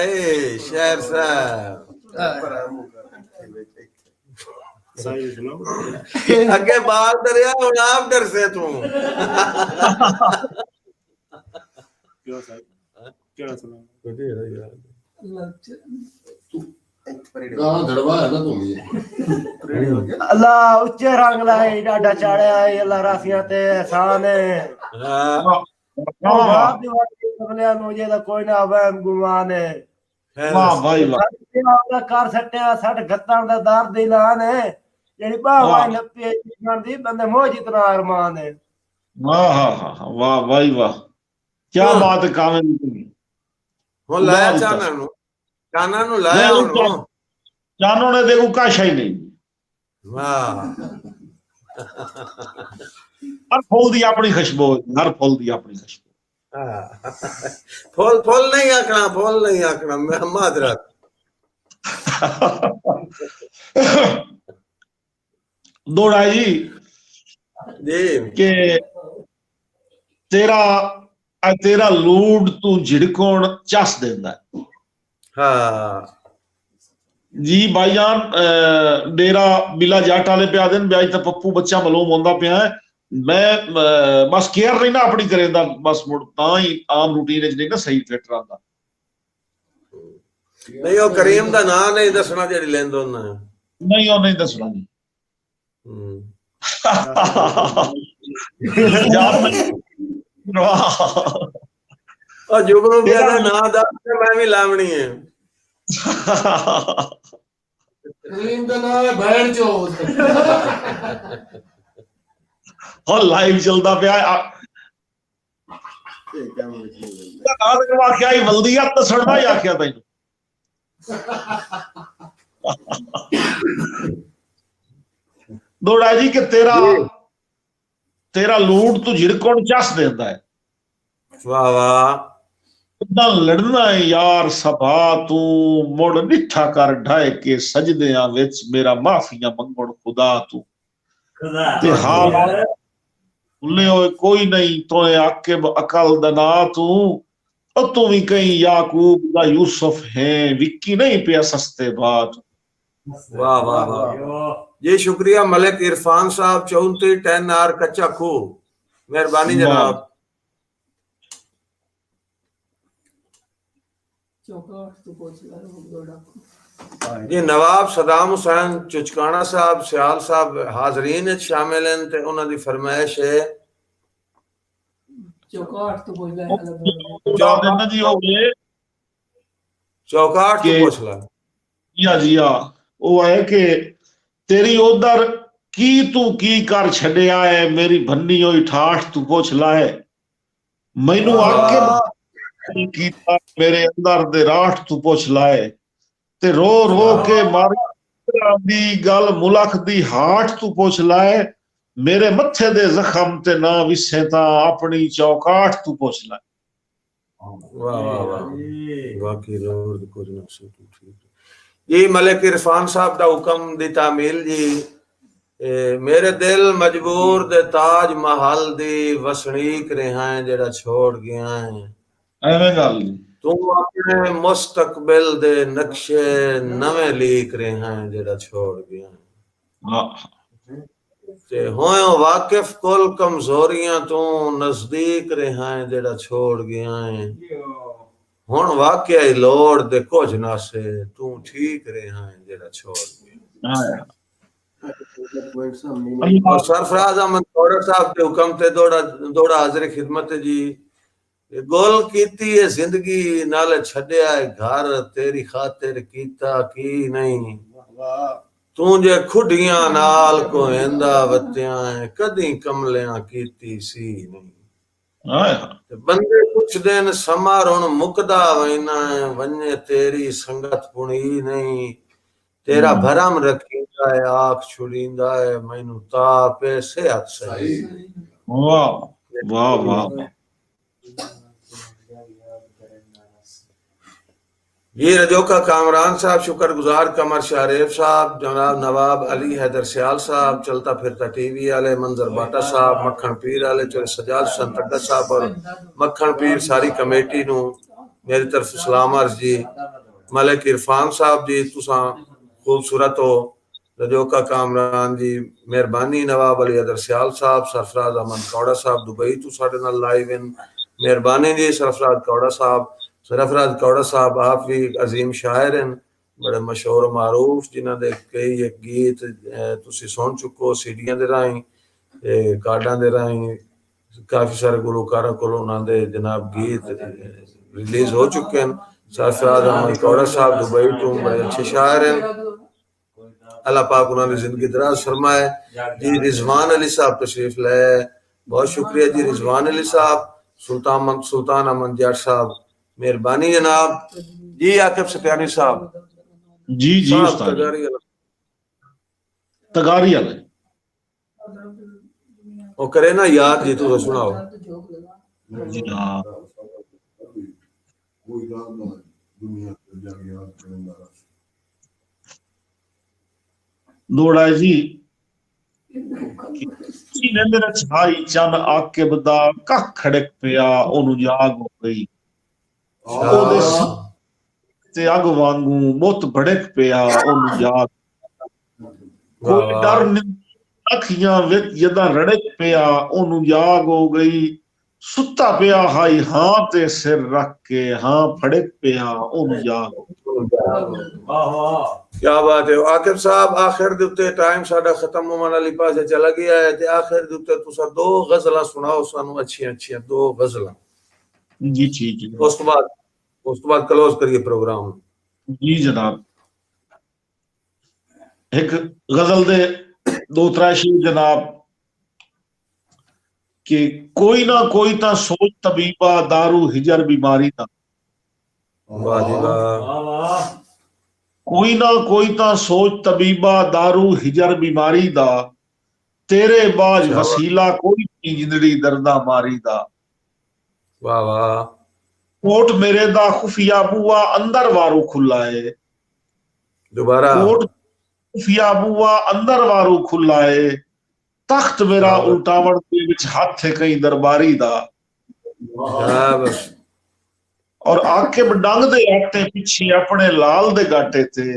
Speaker 1: शेर साहब अगे बाल दरिया हुन आप डर से तू
Speaker 5: ਗਾਂ ਧੜਵਾ ਹੈ ਨਾ ਤੂੰ
Speaker 6: अल्लाह उच्चे रंग लाई डाडा चाड़िया है अल्लाह राफियां ते एहसान है बाप दी वाली कमलिया नु जे दा कोई ना वहम गुमान है
Speaker 2: वाह भाई वाह
Speaker 6: आपदा कर सट्टिया 60 गत्तां दा दर दी लान है जेड़ी बावा नपे दी बंदे मोह जितना अरमान है
Speaker 2: वाह वाह भाई वाह क्या बात है कामिल
Speaker 1: हुन लाया चानन नु लाया हुन
Speaker 2: जानो ने देखो काशा ही नहीं
Speaker 1: वाह
Speaker 2: हर फूल दी अपनी खुशबू हर फूल दी अपनी खुशबू
Speaker 1: फूल नहीं आखना मैं मादरत
Speaker 2: दौड़ा जी
Speaker 1: जी
Speaker 2: के तेरा लूड तू झिड़कोण चस देंदा
Speaker 1: हाँ
Speaker 2: जी भाईजान डेरा बिला जट वाले पे आदे ब्याज तो पप्पू बच्चा मालूम होंदा पिया है मैं बस केयर नहीं ना अपनी करेंदा बस मुड़ तां ही आम रूटीन च नहीं ना सही फिट रहा
Speaker 1: नहीं वो करीम दा नाम नहीं दसना जेड़ी लेंदो ना
Speaker 2: नहीं वो नहीं दसना जी यार
Speaker 1: और जुगनू भी दा नाम दस मैं भी लावनी है
Speaker 5: करीम का नाम है बहन चो
Speaker 2: और लाइव चलता पिया आख्या वल्दियत दसना ही आख्या तैनू दौड़ा जी कि तेरा लूट तू झिड़कोण चस देंदा है
Speaker 1: वाह वाह
Speaker 2: लड़ना है यार सभा तू मुड़ निठा कर ढाए के सजदियां विच मेरा माफिया मंगण खुदा तू ते हाल भुले होए कोई नहीं तोए आकिब अकल दना तू तू भी कहीं याकूब दा यूसुफ है विक्की नहीं पिया सस्ते बात
Speaker 1: वाह वाह वाह ये शुक्रिया मलिक इरफान साहब 34 10 आर कच्चा खू मेहरबानी जनाब जी नवाब सदाम हुसैन चुचकाना साहब सियाल साहब हाजरीन शामिल हैं ते उन्हां दी फरमाइश है
Speaker 3: चौकाट तो बोल
Speaker 2: देना जी हो गए
Speaker 1: चौकाट
Speaker 2: के
Speaker 1: तो पूछ ला
Speaker 2: या जी वो है कि तेरी उधर की कर छड़िया है मेरी भन्नी होई ठाठ तू पुछ लाए मैनू आके कीता मेरे अंदर दे राठ तू पुछ लाए ते रो रो के मारी दी गल मुलख दी हाठ तू पुछ लाए मेरे मत्थे दे जख्म ते ना विसे ता अपनी चौकाठ तू पुछ लाए।
Speaker 1: वाह वाह वाह वाकई रोड कुछ ना सो ठीक जी मलिक इरफान साहब दा हुक्म दी तामील जी मेरे दिल मजबूर दे ताज महल दी वसनीक रहा है जेड़ा छोड़ गया है
Speaker 2: एवें गल
Speaker 1: तू अपने मुस्तकबिल दे नक्शे नवे लीक रहा है जेड़ा छोड़ गया है ते होयो वाकिफ कुल कमजोरियां तू नजदीक रहा है जेड़ा छोड़ गया है हुण वाकया ही लोड़ दे कुछ ना से तू ठीक रहा है जेड़ा छोड़ गया और सरफराज अहमद कौड़ा साहब के हुक्म ते दौड़ा हाजिर खिदमत जी गोल कीती है जिंदगी नाल छड्या है घर तेरी खातिर कीता की नहीं तू जे खुडियां नाल कोहेंदा वत्तियां है कदी कमलियां कीती सी नहीं बंदे कुछ दिन समारोह मुकदा वैना है वन्ने तेरी संगत पुणी नहीं तेरा भरम रखींदा है आख छुड़ींदा है मैनू ताप सेहत सही।
Speaker 2: वाह वाह वाह
Speaker 1: ये रजोका कामरान साहब शुक्रगुजार कमर शरीफ साहब जनाब नवाब अली हैदर सियाल साहब चलता फिरता टीवी वाले मंजर बाटा साहब मक्खन पीर वाले चोरे सजाद संतगत साहब और मक्खन पीर सारी कमेटी नू मेरी तरफ सलाम अर्ज जी। मलिक इरफान साहब जी तुसा खूबसूरत हो रजोका कामरान जी मेहरबानी नवाब अली हैदर सियाल साहब सरफराज अहमद कौड़ा साहब दुबई तू साडे नाल लाइव इन मेहरबानी जी सरफराज कौड़ा साहब सरफराज कौड़ा साहब आप भी अजीम शायर हैं बड़े मशहूर मारूफ जिन्हों के कई एक गीत तुसी सुन चुको सीडियां दे राही कार्डां दे राही काफी सारे गुलकारां कोलों उन्होंने जनाब गीत रिलीज हो चुके हैं। सरफराज अहमद कौड़ा साहब दुबई तो बड़े अच्छे शायर हैं अल्लाह पाक उन्होंने जिंदगी दराज फरमाए जी। रिजवान अली साहब तशरीफ लाए बहुत शुक्रिया जी रिजवान अली साहब सुल्तान अमन जाट साहब मेहरबानी जनाब जी। आकिब सत्यानी साहब
Speaker 2: जी जी तगारी वाले
Speaker 1: वो करे ना याद जी तू सुनाओ
Speaker 2: जी हाँ दौड़ा जी मेरे छाई चन आके बदा कख खड़क पिया ओनू जाग हो गई ते अग वांगू मुत भड़क पिया ओनू जाग कोई डर अखियां विच जदा रड़क पिया ओनू जाग हो गई सुता पिया हाई हां ते सिर रख के हां फड़क पिया ओनू जाग
Speaker 1: क्या बात है आकिब साहब आखिर दे उत्ते टाइम साडा खत्म होने वाली पासे चला गया है ते आखिर दे उत्ते तुसा दो गजलां सुनाओ सानू अच्छी अच्छी दो गजलां
Speaker 2: जी ठीक है
Speaker 1: उस तो बाद क्लोज करिए प्रोग्राम
Speaker 2: जी जनाब। एक गजल दे दो त्रै शेर जनाब कि कोई ना कोई ता सोच तबीबा दारू हिजर बीमारी दा
Speaker 1: वाह जी वाह
Speaker 2: कोई ना कोई ता सोच तबीबा दारू हिजर बीमारी दा तेरे बाज वसीला कोई नहीं जिंदड़ी दर्दा मारी दा
Speaker 1: वाह वाह
Speaker 2: कोट मेरे दा खुफिया बुआ अंदर वारू खुला है
Speaker 1: दोबारा
Speaker 2: कोट खुफिया बुआ अंदर वारू खुला है तख्त मेरा उल्टावड़ दे विच हाथ है कई दरबारी दा
Speaker 1: बस
Speaker 2: और आके डंग दे आटे पिछे अपने लाल दे गाटे ते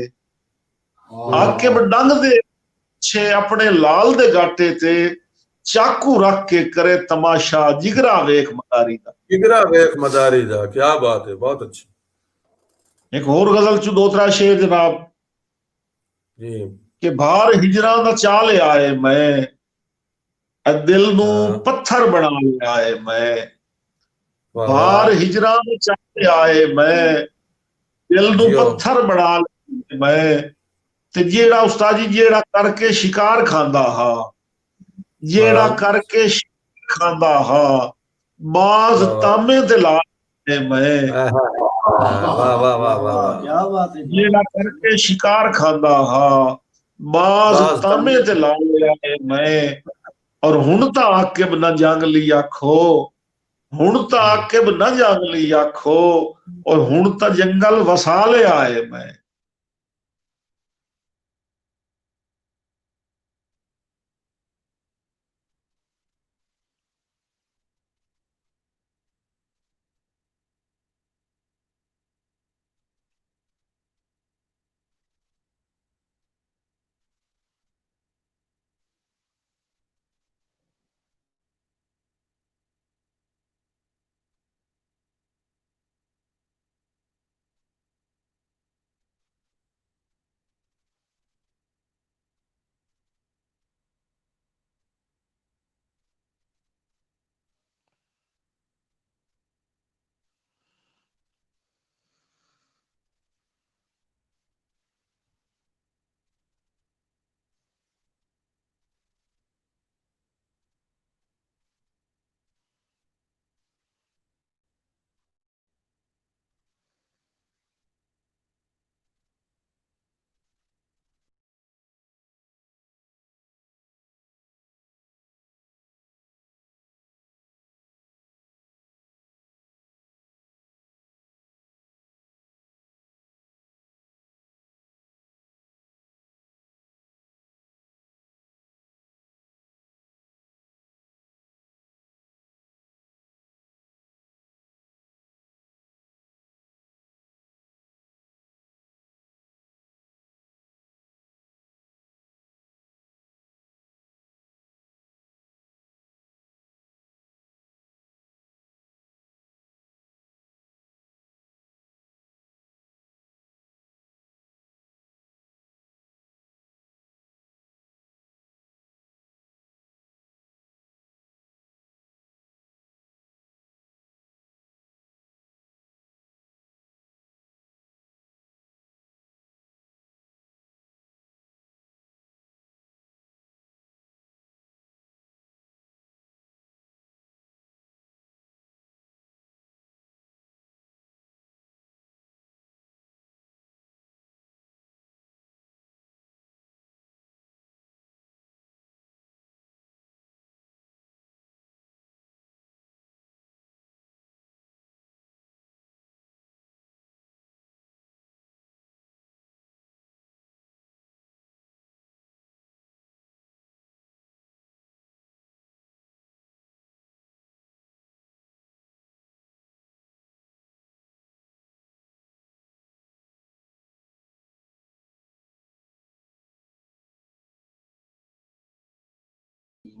Speaker 2: आके डंग दे पिछे अपने लाल दे गाटे ते चाकू रख के करे तमाशा जिगरा वेख मदारी दा
Speaker 1: जिगरा वेख मदारी दा क्या बात है बहुत अच्छी।
Speaker 2: एक और गजल चु दो त्रै शेर जनाब
Speaker 1: जी
Speaker 2: कि बाहर हिजरा दा चा ले आए मैं दिल नू पत्थर बना ले आए मैं बाहर हिजरा दा चा ले आए मैं दिल नू पत्थर बना ले मैं ਤੇ ਜਿਹੜਾ ਉਸਤਾਦ ਜੀ ਜਿਹੜਾ ਕਰਕੇ ਸ਼ਿਕਾਰ ਖਾਂਦਾ ਹਾ, ਜਿਹੜਾ
Speaker 1: ਹਾਂ।
Speaker 2: ਕਰਕੇ ਸ਼ਿਕਾਰ ਖਾਂਦਾ ਹਾ, ਬਾਜ਼ ਤਾਮੇ ਤੇ ਲਾ ਮੈਂ,
Speaker 1: वाह वाह वाह वाह वाह
Speaker 3: क्या बात है जी।
Speaker 2: ਜਿਹੜਾ ਕਰਕੇ ਸ਼ਿਕਾਰ ਖਾਂਦਾ ਹਾ, ਬਾਜ਼
Speaker 1: बाज
Speaker 2: ਤਾਮੇ ਤੇ ਲਾ ਲਿਆ ਏ ਮੈਂ, ਔਰ ਹੁਣ ਤਾਂ ਆਕਿਬ ਨਾ ਜੰਗ ਲਈ ਆਖੋ, ਹੁਣ ਤਾਂ ਆਕਿਬ ਨਾ ਜੰਗ ਲਈ ਆਖੋ, ਔਰ ਹੁਣ ਤਾਂ ਜੰਗਲ ਵਸਾ ਲਿਆ ਏ ਮੈਂ।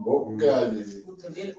Speaker 5: Okay,